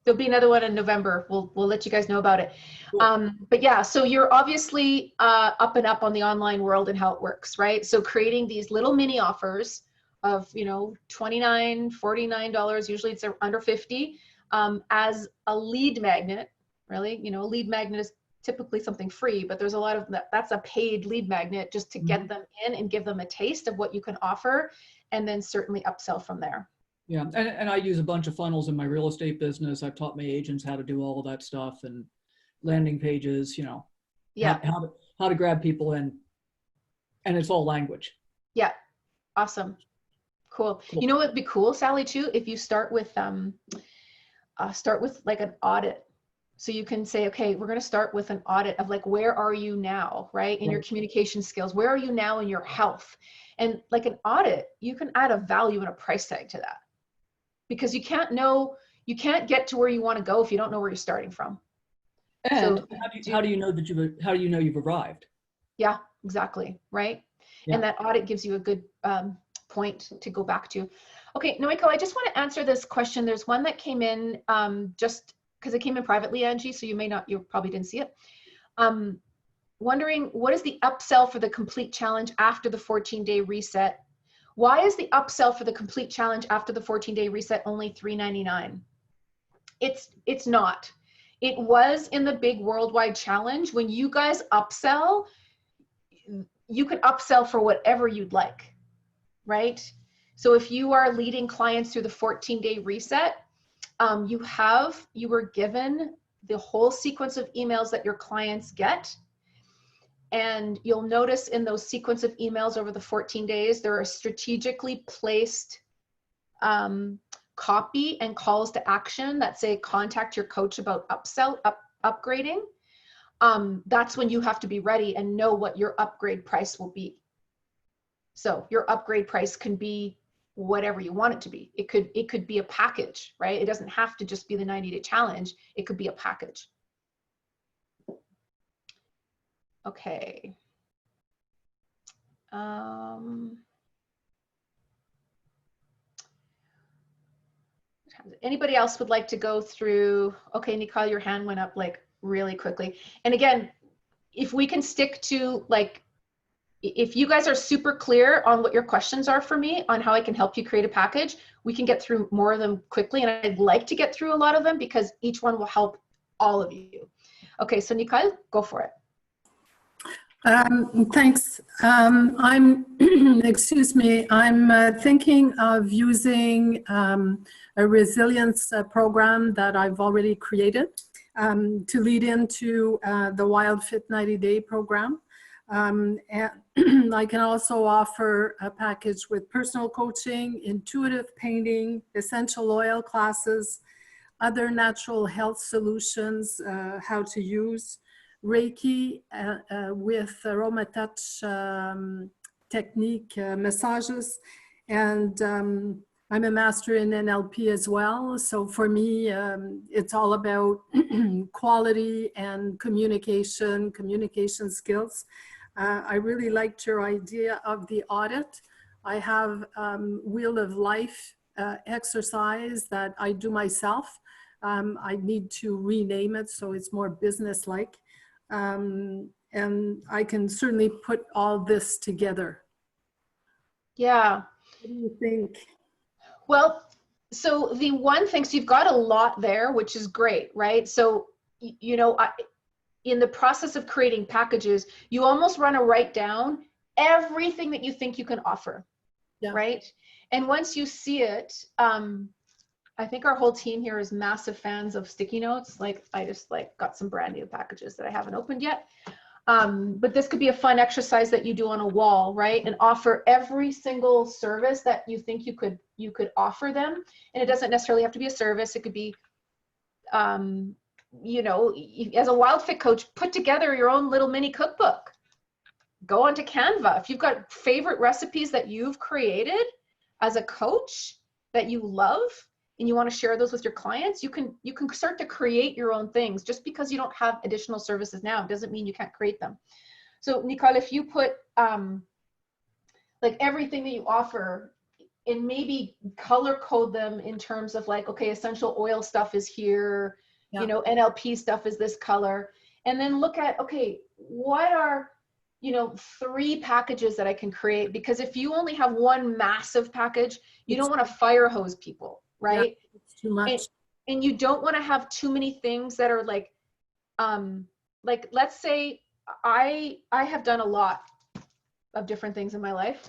Speaker 1: there'll be another one in November. We'll let you guys know about it.
Speaker 4: Cool.
Speaker 1: But yeah, so you're obviously up and up on the online world and how it works, right? So creating these little mini offers of, you know, $29, $49, usually it's under 50, as a lead magnet, really. You know, a lead magnet is typically something free, but there's a lot of that's a paid lead magnet just to get them in and give them a taste of what you can offer, and then certainly upsell from there.
Speaker 4: Yeah, and I use a bunch of funnels in my real estate business. I've taught my agents how to do all of that stuff and landing pages, you know,
Speaker 1: Yeah.
Speaker 4: how to grab people in, and it's all language.
Speaker 1: Yeah. Awesome. Cool. You know what would be cool, Sally, too, if you start with like an audit. So you can say, okay, we're going to start with an audit of like, where are you now, right? In your communication skills, where are you now in your health? And like an audit, you can add a value and a price tag to that, because you can't get to where you want to go if you don't know where you're starting from.
Speaker 4: And
Speaker 1: So
Speaker 4: how do you know you've arrived?
Speaker 1: Yeah, exactly. Right.
Speaker 4: Yeah.
Speaker 1: And that audit gives you a good point to go back to. Okay, Noiko, I just want to answer this question. There's one that came in just because it came in privately, Angie, so you probably didn't see it. Wondering, what is the upsell for the complete challenge after the 14-day reset? Why is the upsell for the complete challenge after the 14-day reset only $3.99? It's not. It was in the big worldwide challenge. When you guys upsell, you can upsell for whatever you'd like, right? So if you are leading clients through the 14-day reset, you were given the whole sequence of emails that your clients get. And you'll notice in those sequence of emails over the 14 days, there are strategically placed copy and calls to action that say, contact your coach about upgrading. That's when you have to be ready and know what your upgrade price will be. So your upgrade price can be whatever you want it to be. It could be a package, right? It doesn't have to just be the 90-day challenge. It could be a package. Okay. Anybody else would like to go through? Okay, Nicole, your hand went up like really quickly. And again, if we can stick to like, if you guys are super clear on what your questions are for me on how I can help you create a package, we can get through more of them quickly. And I'd like to get through a lot of them because each one will help all of you. Okay, so Nicole, go for it.
Speaker 5: Thanks. Excuse me, I'm thinking of using a resilience program that I've already created to lead into the WildFit 90-day program. And I can also offer a package with personal coaching, intuitive painting, essential oil classes, other natural health solutions, how to use, Reiki with Aroma Touch technique massages, and I'm a master in NLP as well. So for me, it's all about quality and communication skills. I really liked your idea of the audit. I have Wheel of Life exercise that I do myself. I need to rename it so it's more business-like. and I can certainly put all this together.
Speaker 1: Yeah.
Speaker 5: What do you think?
Speaker 1: Well, so the one thing, so you've got a lot there, which is great, right? So, you know, in the process of creating packages, you almost want to write down everything that you think you can offer,
Speaker 5: Yeah.
Speaker 1: right? And once you see it, I think our whole team here is massive fans of sticky notes. Like I just like got some brand new packages that I haven't opened yet. But this could be a fun exercise that you do on a wall, right? And offer every single service that you think you could offer them. And it doesn't necessarily have to be a service. It could be, you know, as a Wild Fit coach, put together your own little mini cookbook. Go onto Canva. If you've got favorite recipes that you've created as a coach that you love, and you want to share those with your clients, you can start to create your own things. Just because you don't have additional services now doesn't mean you can't create them. So Nicole, if you put like everything that you offer and maybe color code them in terms of like, okay, essential oil stuff is here,
Speaker 5: Yeah.
Speaker 1: you know, NLP stuff is this color, and then look at, okay, what are, you know, 3 packages that I can create? Because if you only have one massive package, you don't want to fire hose people, right?
Speaker 5: Yeah, it's too much.
Speaker 1: And you don't want to have too many things that are like let's say I have done a lot of different things in my life.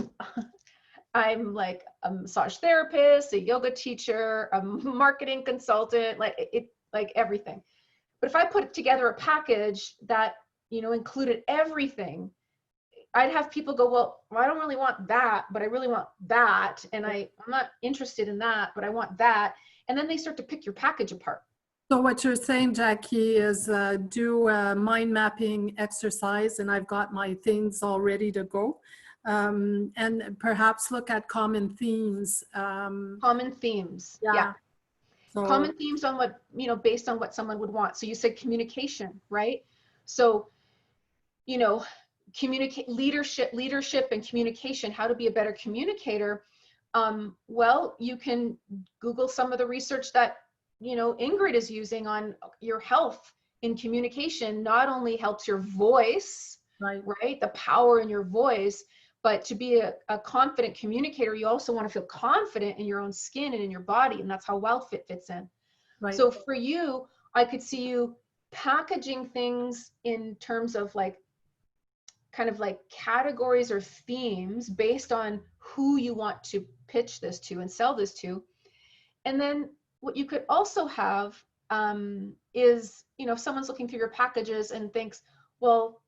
Speaker 1: I'm like a massage therapist, a yoga teacher, a marketing consultant, like everything. But if I put together a package that, you know, included everything, I'd have people go, well, I don't really want that, but I really want that. And I'm not interested in that, but I want that. And then they start to pick your package apart.
Speaker 5: So what you're saying, Jackie, is do a mind mapping exercise, and I've got my things all ready to go. And perhaps look at common themes.
Speaker 1: Common themes.
Speaker 5: Yeah. So,
Speaker 1: Common themes on what, you know, based on what someone would want. So you said communication, right? So, you know, leadership and communication, how to be a better communicator. Well, you can Google some of the research that, you know, Ingrid is using on your health in communication. Not only helps your voice, right? The power in your voice, but to be a confident communicator, you also want to feel confident in your own skin and in your body. And that's how WildFit fits in.
Speaker 5: right.
Speaker 1: So for you, I could see you packaging things in terms of like, kind of like categories or themes based on who you want to pitch this to and sell this to. And then what you could also have is, you know, if someone's looking through your packages and thinks, well,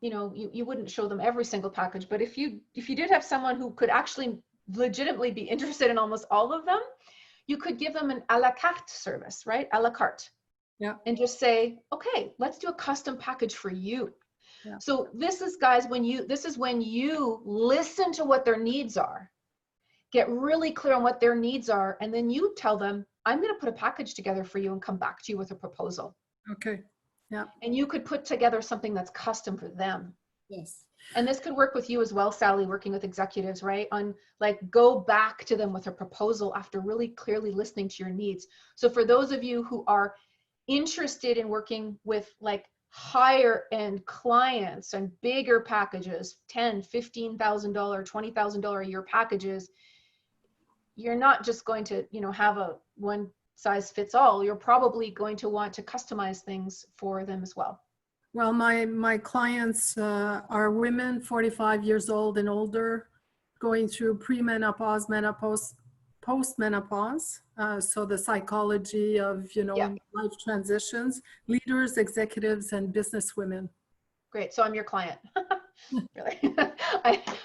Speaker 1: you know, you wouldn't show them every single package, but if you did have someone who could actually legitimately be interested in almost all of them, you could give them an a la carte service, right? A la carte.
Speaker 5: Yeah.
Speaker 1: And just say, okay, let's do a custom package for you.
Speaker 5: Yeah.
Speaker 1: So this is, guys, this is when you listen to what their needs are, get really clear on what their needs are, and then you tell them, I'm going to put a package together for you and come back to you with a proposal.
Speaker 5: Okay. Yeah.
Speaker 1: And you could put together something that's custom for them.
Speaker 5: Yes.
Speaker 1: And this could work with you as well, Sally, working with executives, right? On like, go back to them with a proposal after really clearly listening to your needs. So for those of you who are interested in working with like higher end clients and bigger packages, $10,000, $15,000, $20,000 a year packages, you're not just going to, you know, have a one size fits all. You're probably going to want to customize things for them as well.
Speaker 5: Well, my clients are women 45 years old and older, going through premenopause, menopause, postmenopause. So the psychology of, you know,
Speaker 1: Yeah.
Speaker 5: life transitions, leaders, executives, and business women.
Speaker 1: Great. So I'm your client. Really.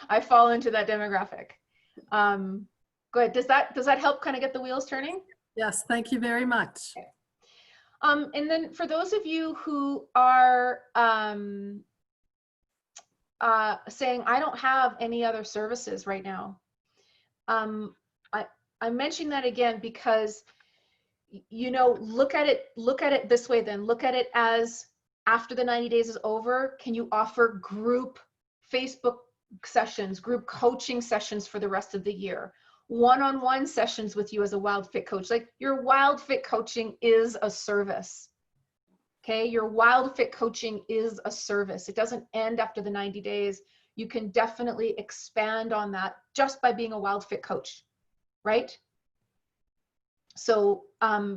Speaker 1: I fall into that demographic. Good. Does that help kind of get the wheels turning?
Speaker 5: Yes, thank you very much.
Speaker 1: Okay. And then for those of you who are saying, I don't have any other services right now. I'm mentioning that again because, you know, look at it this way then. Look at it as, after the 90 days is over, can you offer group Facebook sessions, group coaching sessions for the rest of the year? One-on-one sessions with you as a Wild Fit coach. Like, your Wild Fit coaching is a service. Okay, your Wild Fit coaching is a service. It doesn't end after the 90 days. You can definitely expand on that just by being a Wild Fit coach, right? So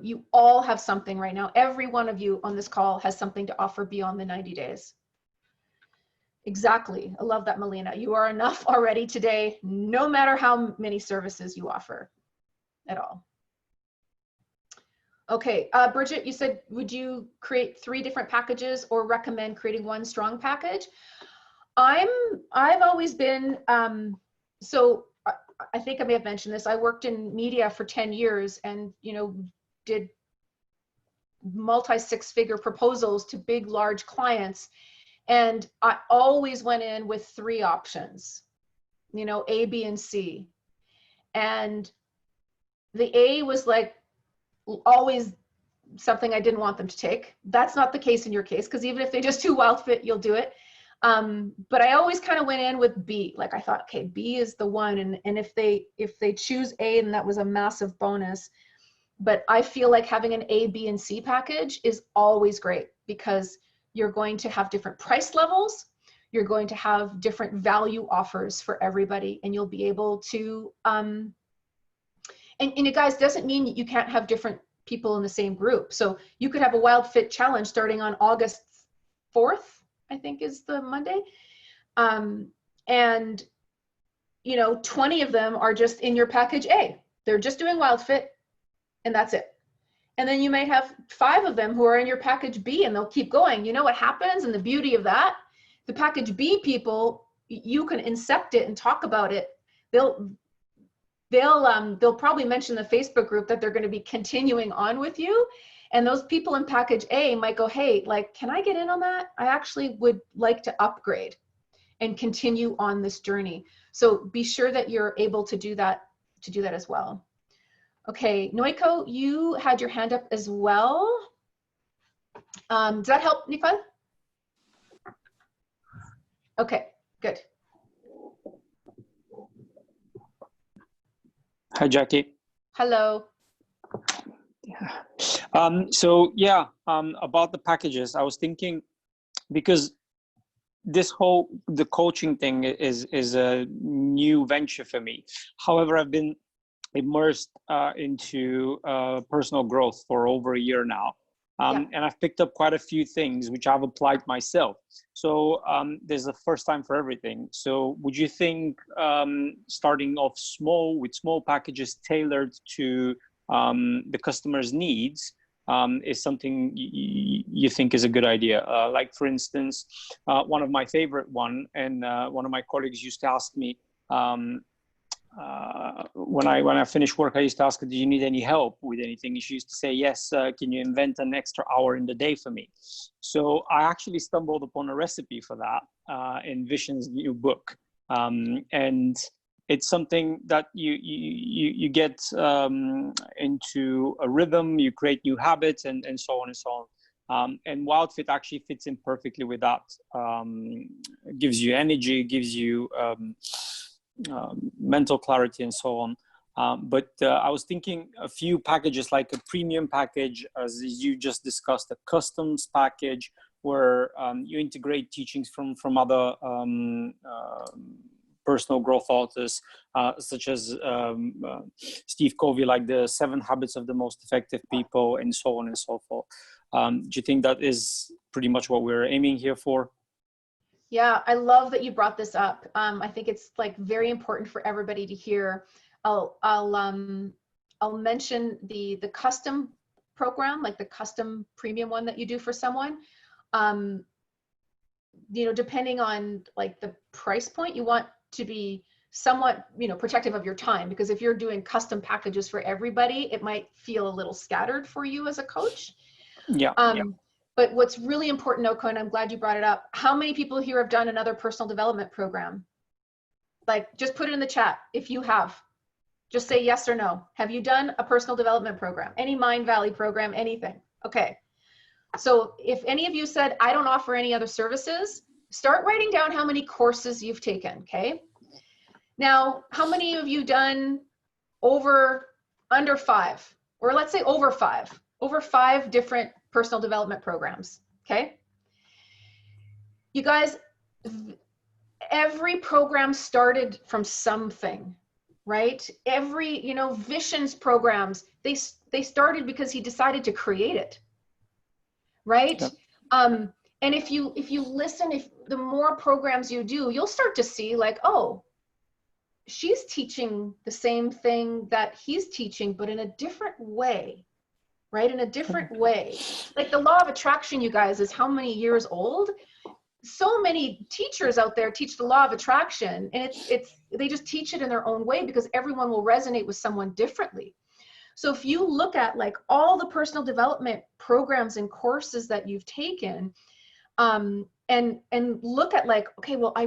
Speaker 1: you all have something right now. Every one of you on this call has something to offer beyond the 90 days. Exactly. I love that, Melina. You are enough already today, no matter how many services you offer at all. Okay, Bridget, you said, would you create 3 different packages or recommend creating one strong package? I've always been, so I think I may have mentioned this. I worked in media for 10 years and, you know, did multi 6-figure proposals to big, large clients. And I always went in with 3 options, you know, A, B, and C. And the A was like always something I didn't want them to take. That's not the case in your case, because even if they just do Wild Fit, you'll do it. But I always kind of went in with B. Like I thought, okay, B is the one. And if they choose A, then that was a massive bonus. But I feel like having an A, B, and C package is always great because you're going to have different price levels. You're going to have different value offers for everybody. And you'll be able to, and it, guys, doesn't mean you can't have different people in the same group. So you could have a Wild Fit challenge starting on August 4th, I think is the Monday. And, you know, 20 of them are just in your package A. They're just doing Wild Fit and that's it. And then you might have 5 of them who are in your package B and they'll keep going. You know what happens, and the beauty of that, the package B people, you can incept it and talk about it. They'll probably mention the Facebook group that they're going to be continuing on with you. And those people in package A might go, hey, like, can I get in on that? I actually would like to upgrade and continue on this journey. So be sure that you're able to do that as well. Okay, Noiko, you had your hand up as well. Does that help, Nicole? Okay, good.
Speaker 6: Hi, Jackie.
Speaker 1: Hello.
Speaker 6: So yeah, about the packages, I was thinking, because the coaching thing is a new venture for me. However, I've been immersed into personal growth for over a year now. And I've picked up quite a few things which I've applied myself. So there's a first time for everything. So would you think starting off small with small packages tailored to the customer's needs is something you think is a good idea? Like for instance, one of my favorite one of my colleagues used to ask me, when I finish work, I used to ask her, do you need any help with anything? She used to say, yes, can you invent an extra hour in the day for me? So I actually stumbled upon a recipe for that in Vision's new book. And it's something that you get into a rhythm, you create new habits and so on and so on. And Wild Fit actually fits in perfectly with that. It gives you energy, gives you mental clarity and so on. But I was thinking a few packages, like a premium package, as you just discussed, a customs package where you integrate teachings from other personal growth authors, such as Steve Covey, like the 7 Habits of the Most Effective People and so on and so forth. Do you think that is pretty much what we're aiming here for?
Speaker 1: Yeah, I love that you brought this up. I think it's like very important for everybody to hear. I'll mention the custom program, like the custom premium one that you do for someone. You know, depending on like the price point, you want to be somewhat, you know, protective of your time, because if you're doing custom packages for everybody, it might feel a little scattered for you as a coach.
Speaker 6: Yeah.
Speaker 1: But what's really important, Oko, and I'm glad you brought it up, how many people here have done another personal development program? Like, just put it in the chat if you have. Just say yes or no. Have you done a personal development program? Any Mind Valley program, anything? Okay. So if any of you said, I don't offer any other services, start writing down how many courses you've taken, okay? Now, how many of you done under 5? Or let's say over 5 different personal development programs. Okay. You guys, every program started from something, right? Every, you know, Vishen's programs, they started because he decided to create it, right?
Speaker 6: Yep.
Speaker 1: And if you listen, if the more programs you do, you'll start to see like, oh, she's teaching the same thing that he's teaching, but in a different way, right? In a different way. Like the law of attraction, you guys, is how many years old? So many teachers out there teach the law of attraction, and they just teach it in their own way because everyone will resonate with someone differently. So if you look at like all the personal development programs and courses that you've taken, and look at like, okay, well, I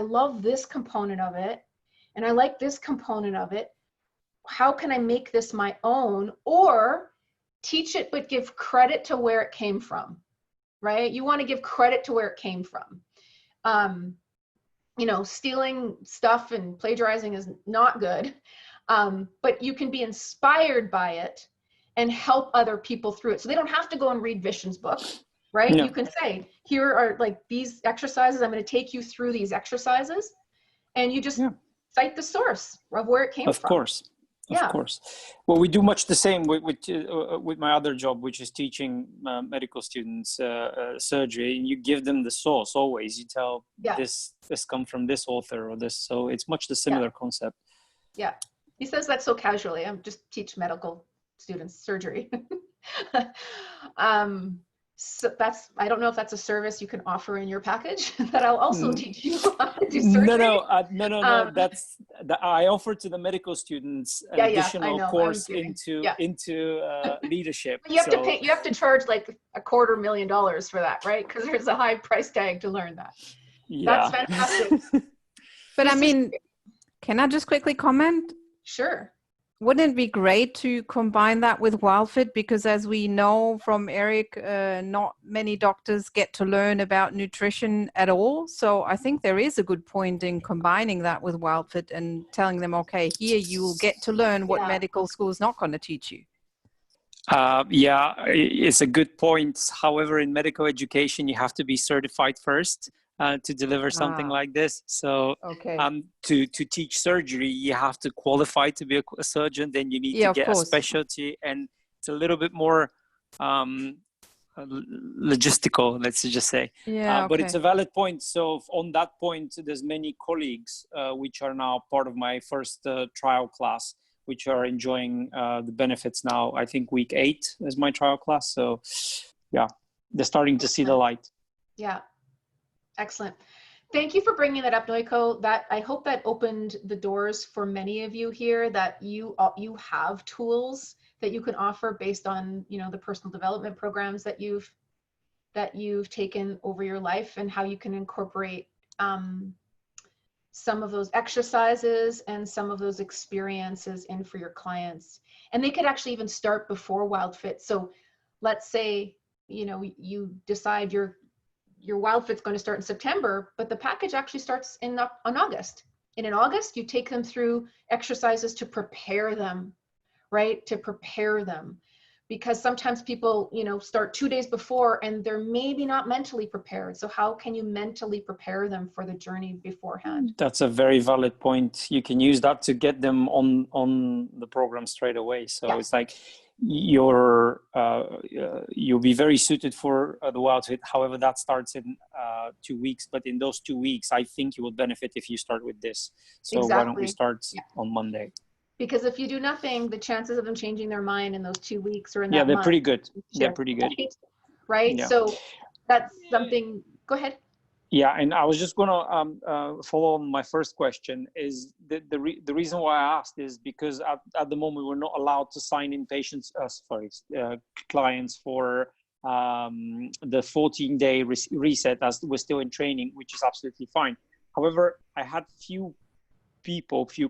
Speaker 1: love this component of it, and I like this component of it. How can I make this my own? Or teach it, but give credit to where it came from, right? You want to give credit to where it came from. You know, stealing stuff and plagiarizing is not good, but you can be inspired by it and help other people through it. So they don't have to go and read Vishen's book, right?
Speaker 6: No.
Speaker 1: You can say, here are like these exercises. I'm going to take you through these exercises, and you just cite the source of where it came from.
Speaker 6: Of course. Of course. Well, we do much the same with my other job, which is teaching medical students surgery. And you give them the source always. You tell this come from this author or this. So it's much the similar concept.
Speaker 1: Yeah. He says that so casually. I just teach medical students surgery. So I don't know if that's a service you can offer in your package that I'll also teach you how to do surgery.
Speaker 6: No. I offer to the medical students an additional course into leadership.
Speaker 1: But you have to pay. You have to charge like $250,000 for that, right? Because there's a high price tag to learn that.
Speaker 6: Yeah.
Speaker 1: That's fantastic.
Speaker 7: But I mean, can I just quickly comment?
Speaker 1: Sure.
Speaker 7: Wouldn't it be great to combine that with WildFit? Because as we know from Eric, not many doctors get to learn about nutrition at all. So I think there is a good point in combining that with WildFit and telling them, okay, here you will get to learn what medical school is not going to teach you.
Speaker 6: It's a good point. However, in medical education, you have to be certified first to deliver something like this. So to teach surgery, you have to qualify to be a surgeon. Then you need to get a specialty, and it's a little bit more logistical, let's just say. But it's a valid point. So on that point, there's many colleagues which are now part of my first trial class, which are enjoying the benefits now. I think week 8 is my trial class. So yeah, they're starting to see the light.
Speaker 1: Yeah. Excellent. Thank you for bringing that up, Noiko. That I hope that opened the doors for many of you here, that you have tools that you can offer based on, you know, the personal development programs that you've taken over your life, and how you can incorporate some of those exercises and some of those experiences in for your clients. And they could actually even start before WildFit. So let's say, you know, you decide your WildFit's going to start in September, but the package actually starts on August. And in August, you take them through exercises to prepare them, right? To prepare them. Because sometimes people, you know, start 2 days before and they're maybe not mentally prepared. So how can you mentally prepare them for the journey beforehand?
Speaker 6: That's a very valid point. You can use that to get them on the program straight away. So it's like you'll be very suited for the WildFit. However, that starts in 2 weeks. But in those 2 weeks, I think you will benefit if you start with this. So why don't we start on Monday?
Speaker 1: Because if you do nothing, the chances of them changing their mind in those 2 weeks or in that
Speaker 6: they're
Speaker 1: month,
Speaker 6: pretty good. They're pretty good.
Speaker 1: Right?
Speaker 6: Yeah.
Speaker 1: So that's something, go ahead.
Speaker 6: Yeah, and I was just gonna follow on my first question. Is the reason why I asked is because at the moment we're not allowed to sign in clients for the 14-day reset, as we're still in training, which is absolutely fine. However, I had few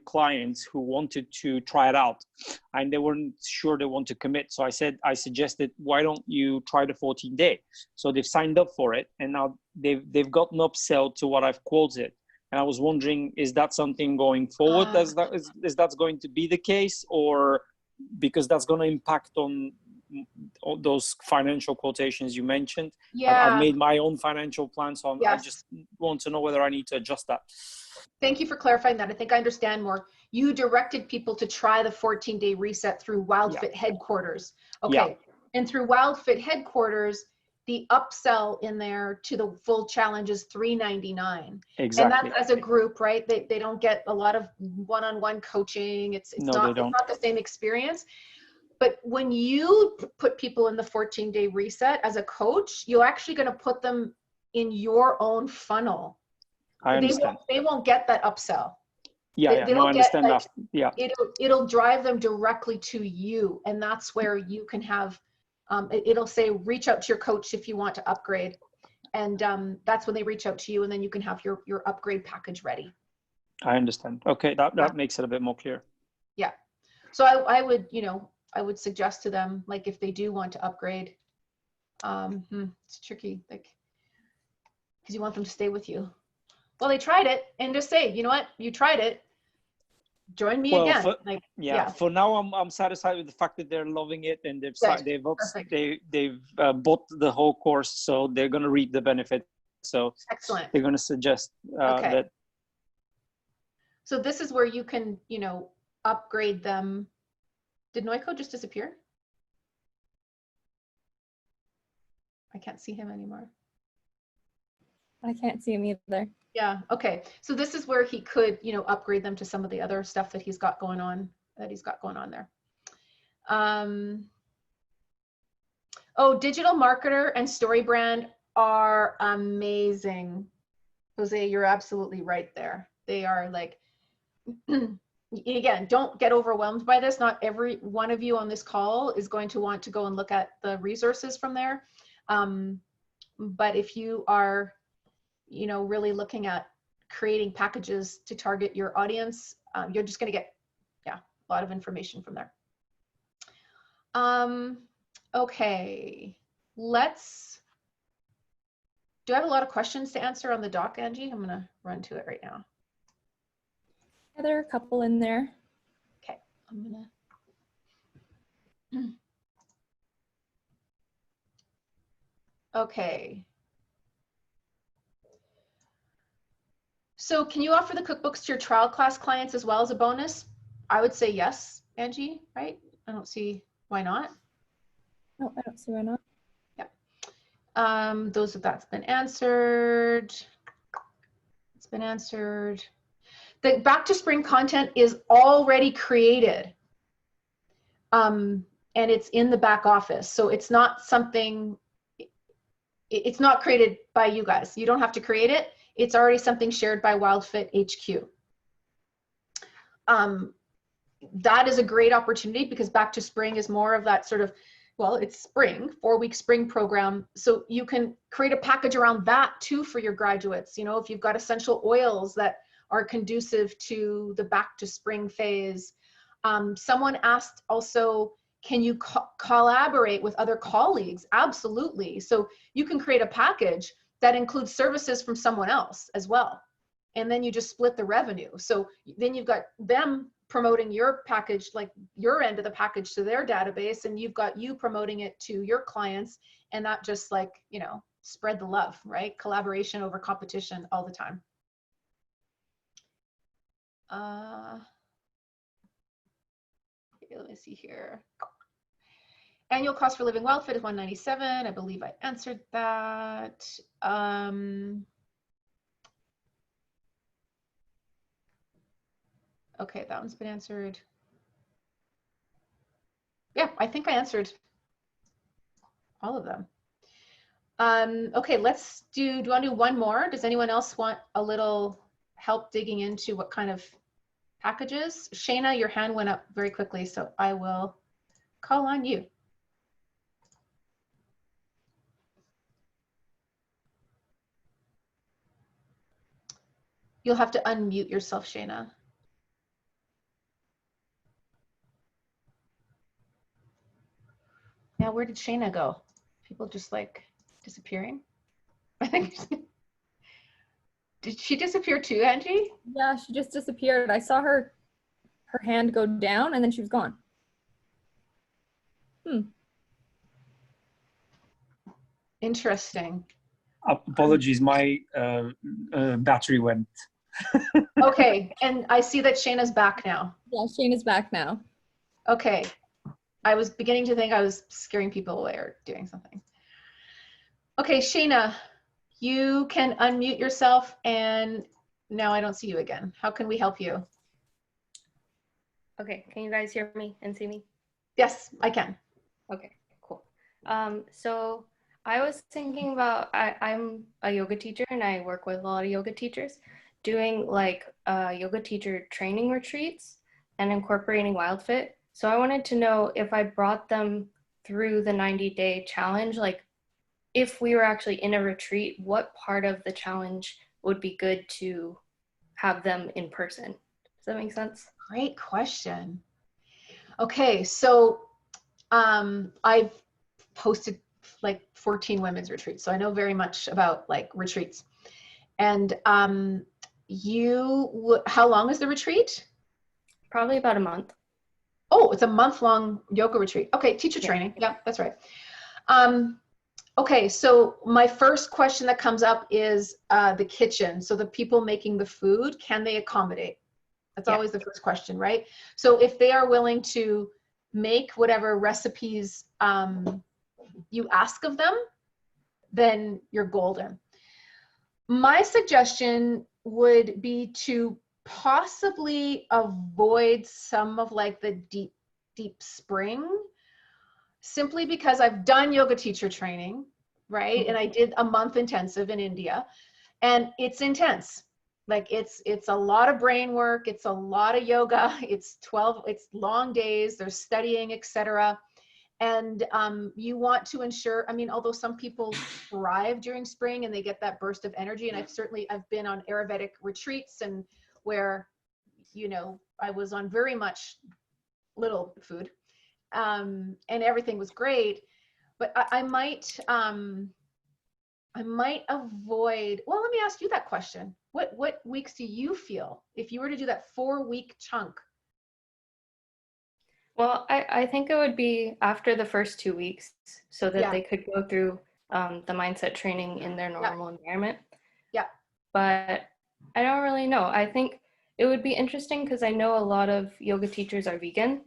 Speaker 6: clients who wanted to try it out and they weren't sure they want to commit. So I suggested, why don't you try the 14-day? So they've signed up for it, and now they've got an upsell to what I've quoted. And I was wondering, is that something going forward? Is that going to be the case, or because that's going to impact on all those financial quotations you mentioned. I
Speaker 1: Yeah.
Speaker 6: made my own financial plan, so I
Speaker 1: Yes.
Speaker 6: just want to know whether I need to adjust that.
Speaker 1: Thank you for clarifying that. I think I understand more. You directed people to try the 14-day reset through WildFit headquarters. Okay. And through WildFit headquarters, the upsell in there to the full challenge is $399.
Speaker 6: Exactly.
Speaker 1: And that's as a group, right? They don't get a lot of one-on-one coaching. It's not the same experience. But when you put people in the 14-day reset as a coach, you're actually going to put them in your own funnel.
Speaker 6: I understand.
Speaker 1: They won't get that upsell.
Speaker 6: I understand that. Yeah.
Speaker 1: It'll drive them directly to you. And that's where you can have, it'll say, reach out to your coach if you want to upgrade. And that's when they reach out to you, and then you can have your upgrade package ready.
Speaker 6: I understand. Okay. That makes it a bit more clear.
Speaker 1: Yeah. So I would suggest to them, like, if they do want to upgrade, it's tricky, like, because you want them to stay with you. Well, they tried it, and just say, you know what, you tried it. Join me again. For now, I'm satisfied with the fact that they're loving it, and they've bought the whole course, so they're going to reap the benefit. So excellent. They're going to suggest that. So this is where you can, upgrade them. Did Noiko just disappear? I can't see him anymore.
Speaker 2: I can't see him either.
Speaker 1: Yeah. Okay. So this is where he could, upgrade them to some of the other stuff that he's got going on there. Digital marketer and story brand are amazing. Jose, you're absolutely right there. They are like, again, don't get overwhelmed by this. Not every one of you on this call is going to want to go and look at the resources from there. But if you are, really looking at creating packages to target your audience, you're just going to get, a lot of information from there. Okay, do I have a lot of questions to answer on the doc, Angie? I'm going to run to it right now.
Speaker 2: Yeah, there are a couple in there.
Speaker 1: Okay, I'm gonna. Okay. So can you offer the cookbooks to your trial class clients as well as a bonus? I would say yes, Angie, right? I don't see why not.
Speaker 2: No, I don't see why not.
Speaker 1: Yeah. That's been answered. It's been answered. The back to spring content is already created. And it's in the back office. So it's not something, it's not created by you guys. You don't have to create it. It's already something shared by WildFit HQ. That is a great opportunity because back to spring is more of that sort of, well, it's spring, 4-week spring program. So you can create a package around that too for your graduates. If you've got essential oils that are conducive to the back to spring phase. Someone asked also, can you collaborate with other colleagues? Absolutely. So you can create a package that includes services from someone else as well. And then you just split the revenue. So then you've got them promoting your package, like your end of the package to their database, and you've got you promoting it to your clients, and that just like, spread the love, right? Collaboration over competition all the time. Okay, let me see here. Annual cost for living WildFit is $197. I believe I answered that. Okay, that one's been answered. Yeah, I think I answered all of them. Okay, do you want to do one more? Does anyone else want a little help digging into what kind of packages? Shayna, your hand went up very quickly, so I will call on you. You'll have to unmute yourself, Shayna. Now, where did Shayna go? People just like disappearing? I think. Did she disappear too, Angie?
Speaker 2: Yeah, she just disappeared. I saw her hand go down and then she was gone.
Speaker 1: Interesting.
Speaker 6: Apologies, my battery went.
Speaker 1: Okay, and I see that Shayna's back now.
Speaker 2: Yeah, Shane is back now.
Speaker 1: Okay, I was beginning to think I was scaring people away or doing something. Okay, Shayna, you can unmute yourself, and now I don't see you again. How can we help you?
Speaker 8: Okay, can you guys hear me and see me?
Speaker 1: Yes, I can.
Speaker 8: Okay, cool. So I was thinking about, I'm a yoga teacher and I work with a lot of yoga teachers doing like yoga teacher training retreats and incorporating WildFit. So I wanted to know if I brought them through the 90-day challenge, like if we were actually in a retreat, what part of the challenge would be good to have them in person? Does that make sense?
Speaker 1: Great question. Okay, so I've hosted like 14 women's retreats, so I know very much about like retreats. And how long is the retreat?
Speaker 8: Probably about a month.
Speaker 1: Oh, it's a month-long yoga retreat. Okay, teacher training. Yeah, that's right. Okay, so my first question that comes up is the kitchen. So the people making the food, can they accommodate? That's always the first question, right? So if they are willing to make whatever recipes you ask of them, then you're golden. My suggestion would be to possibly avoid some of like the deep spring, simply because I've done yoga teacher training, right? And I did a month intensive in India, and it's intense. Like it's a lot of brain work, it's a lot of yoga, it's long days, there's studying, etc. And you want to ensure, I mean, although some people thrive during spring and they get that burst of energy, and I've been on Ayurvedic retreats and where, you know, I was on very much little food and everything was great, but I might avoid, well, let me ask you that question. What weeks do you feel if you were to do that 4-week chunk?
Speaker 8: Well, I think it would be after the first 2 weeks so that they could go through the mindset training in their normal environment.
Speaker 1: Yeah.
Speaker 8: But I don't really know. I think it would be interesting because I know a lot of yoga teachers are vegan.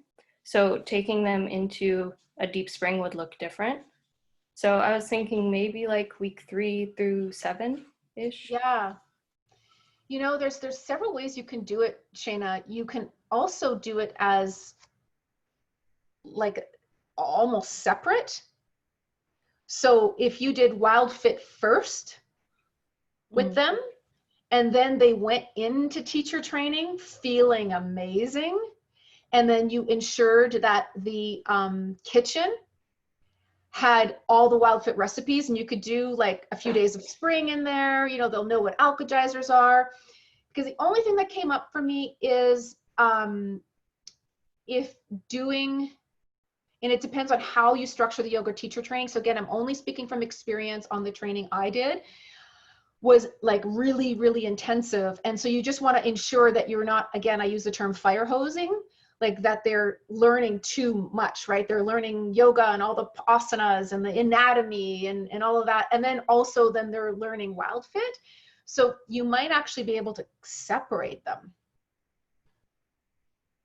Speaker 8: So taking them into a deep spring would look different. So I was thinking maybe like week 3 through 7-ish.
Speaker 1: Yeah. You know, there's several ways you can do it, Shayna. You can also do it as like almost separate. So if you did WildFit first with them, and then they went into teacher training feeling amazing, and then you ensured that the kitchen had all the WildFit recipes, and you could do like a few days of spring in there, you know, they'll know what alkagizers are. Because the only thing that came up for me is if doing, and it depends on how you structure the yoga teacher training. So again, I'm only speaking from experience on the training I did, was like really, really intensive. And so you just want to ensure that you're not, again, I use the term fire hosing, like that they're learning too much, right? They're learning yoga and all the asanas and the anatomy and all of that. And then also then they're learning WildFit. So you might actually be able to separate them.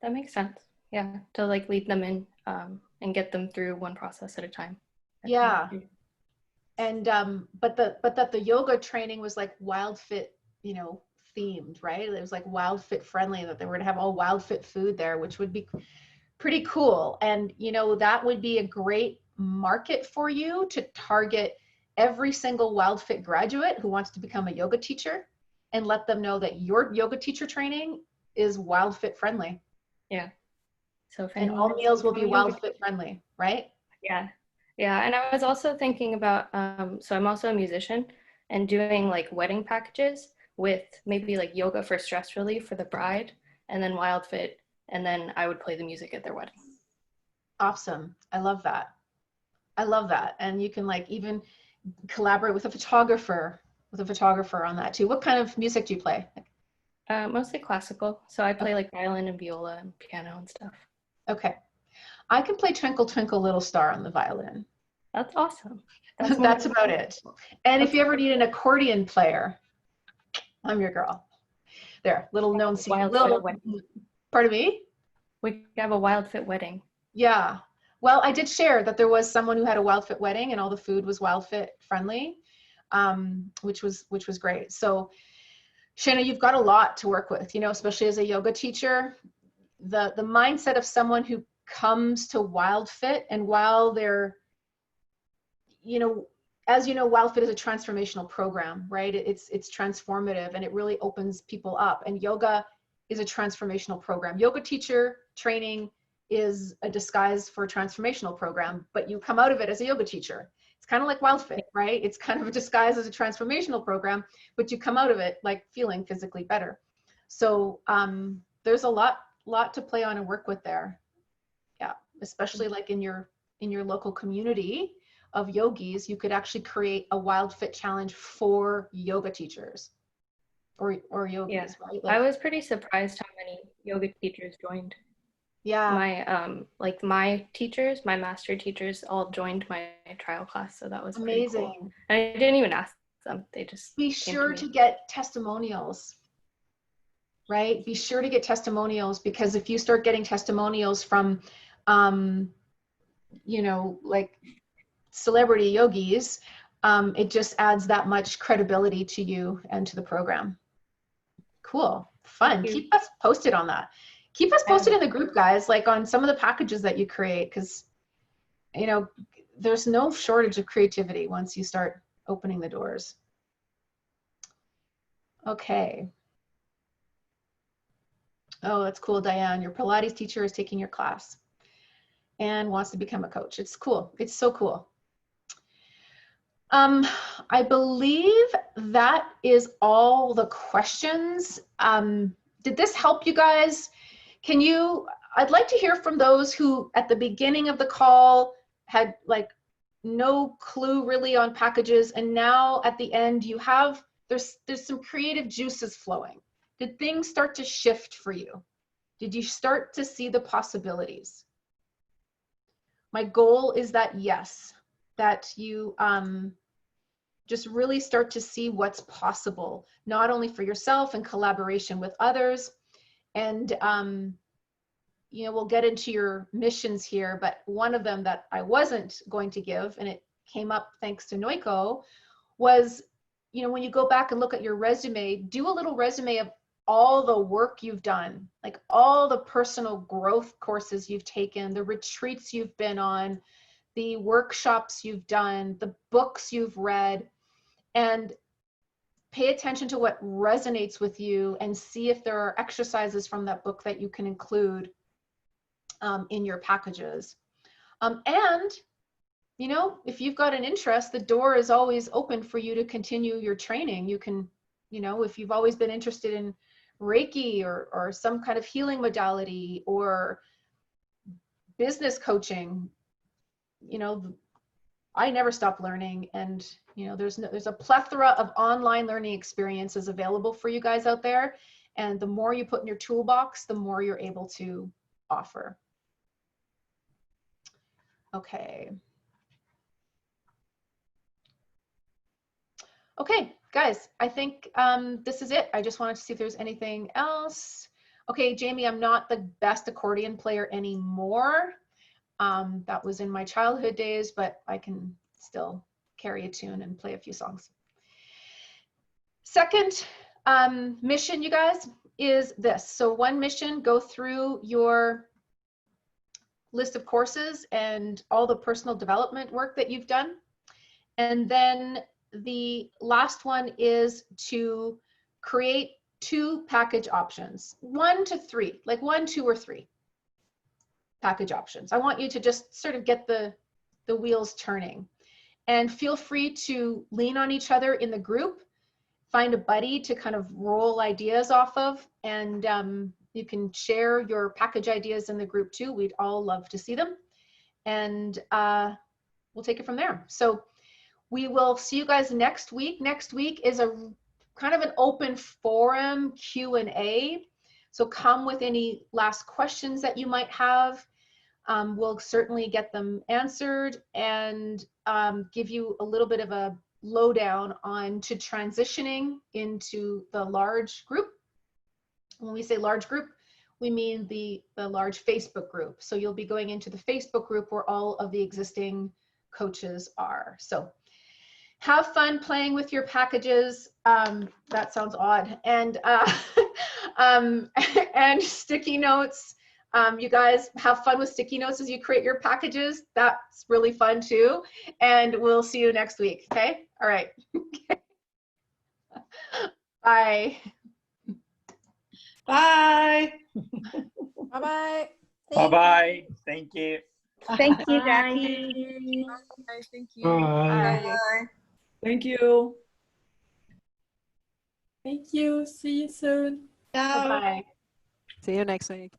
Speaker 8: That makes sense. Yeah, to like lead them in and get them through one process at a time.
Speaker 1: Yeah. And but that the yoga training was like WildFit, you know, themed, right? It was like WildFit friendly, that they were to have all WildFit food there, which would be pretty cool. And you know, that would be a great market for you to target every single WildFit graduate who wants to become a yoga teacher, and let them know that your yoga teacher training is WildFit friendly.
Speaker 8: Yeah. So
Speaker 1: and all meals will be WildFit friendly, right?
Speaker 8: Yeah. Yeah. And I was also thinking about, so I'm also a musician, and doing like wedding packages with maybe like yoga for stress relief for the bride, and then WildFit, and then I would play the music at their wedding.
Speaker 1: Awesome. I love that. I love that. And you can like even collaborate with a photographer on that too. What kind of music do you play?
Speaker 8: Mostly classical. So I play like violin and viola and piano and stuff.
Speaker 1: Okay. I can play Twinkle Twinkle Little Star on the violin.
Speaker 8: That's awesome.
Speaker 1: That's about it. And if you ever need an accordion player, I'm your girl. There, little known secret. Pardon me?
Speaker 8: We have a Wild Fit wedding.
Speaker 1: Yeah. Well, I did share that there was someone who had a Wild Fit wedding and all the food was Wild Fit friendly, which was great. So Shana, you've got a lot to work with, you know, especially as a yoga teacher. The mindset of someone who comes to Wild Fit, and while they're, you know, as you know, Wild Fit is a transformational program, right? It's transformative and it really opens people up. And yoga is a transformational program. Yoga teacher training is a disguise for a transformational program, but you come out of it as a yoga teacher. It's kind of like Wild Fit, right? It's kind of a disguise as a transformational program, but you come out of it like feeling physically better. So there's a lot to play on and work with there. Yeah, especially like in your local community of yogis, you could actually create a Wild Fit challenge for yoga teachers or yogis,
Speaker 8: Yeah.
Speaker 1: right? Like,
Speaker 8: I was pretty surprised how many yoga teachers joined.
Speaker 1: yeah.
Speaker 8: My teachers, my master teachers all joined my trial class, so that was
Speaker 1: Amazing.
Speaker 8: pretty cool. And I didn't even ask them, they just
Speaker 1: Be
Speaker 8: came
Speaker 1: sure
Speaker 8: me.
Speaker 1: to get testimonials, right? Be sure to get testimonials, because if you start getting testimonials from, you know, like celebrity yogis, it just adds that much credibility to you and to the program. Cool, fun. Keep us posted on that. Keep us posted in the group, guys, like on some of the packages that you create, because, you know, there's no shortage of creativity once you start opening the doors. Okay. Oh, that's cool, Diane. Your Pilates teacher is taking your class and wants to become a coach. It's cool. It's so cool. I believe that is all the questions. Did this help you guys? I'd like to hear from those who at the beginning of the call had like no clue really on packages, and now at the end you have, there's some creative juices flowing. Did things start to shift for you? Did you start to see the possibilities? My goal is that yes, that you just really start to see what's possible, not only for yourself in collaboration with others. And you know, we'll get into your missions here, but one of them that I wasn't going to give, and it came up thanks to Noiko, was, you know, when you go back and look at your resume, do a little resume of all the work you've done, like all the personal growth courses you've taken, the retreats you've been on, the workshops you've done, the books you've read, and pay attention to what resonates with you and see if there are exercises from that book that you can include in your packages. And, you know, if you've got an interest, the door is always open for you to continue your training. You can, you know, if you've always been interested in Reiki or some kind of healing modality or business coaching, you know, I never stop learning. And, you know, there's a plethora of online learning experiences available for you guys out there. And the more you put in your toolbox, the more you're able to offer. Okay. Okay, guys, I think this is it. I just wanted to see if there's anything else. Okay, Jamie, I'm not the best accordion player anymore. That was in my childhood days, but I can still carry a tune and play a few songs. Second mission, you guys, is this. So one mission, go through your list of courses and all the personal development work that you've done. And then the last one is to create 2 package options, 1 to 3, like 1, 2, or 3 package options. I want you to just sort of get the wheels turning, and feel free to lean on each other in the group, find a buddy to kind of roll ideas off of, and you can share your package ideas in the group too. We'd all love to see them, and we'll take it from there. So we will see you guys next week. Next week is a kind of an open forum Q&A. So come with any last questions that you might have. We'll certainly get them answered. And give you a little bit of a lowdown on to transitioning into the large group. When we say large group, we mean the large Facebook group. So you'll be going into the Facebook group where all of the existing coaches are. So have fun playing with your packages. That sounds odd. And and sticky notes. You guys have fun with sticky notes as you create your packages. That's really fun too. And we'll see you next week. Okay. All right. Bye.
Speaker 3: Bye.
Speaker 2: Bye-bye.
Speaker 6: Bye-bye. Thank you.
Speaker 9: Thank you,
Speaker 5: Bye.
Speaker 9: Jackie.
Speaker 2: Thank you.
Speaker 6: Bye.
Speaker 4: Thank you.
Speaker 2: Thank you. See you soon.
Speaker 3: Ciao.
Speaker 1: Bye.
Speaker 7: See you next week.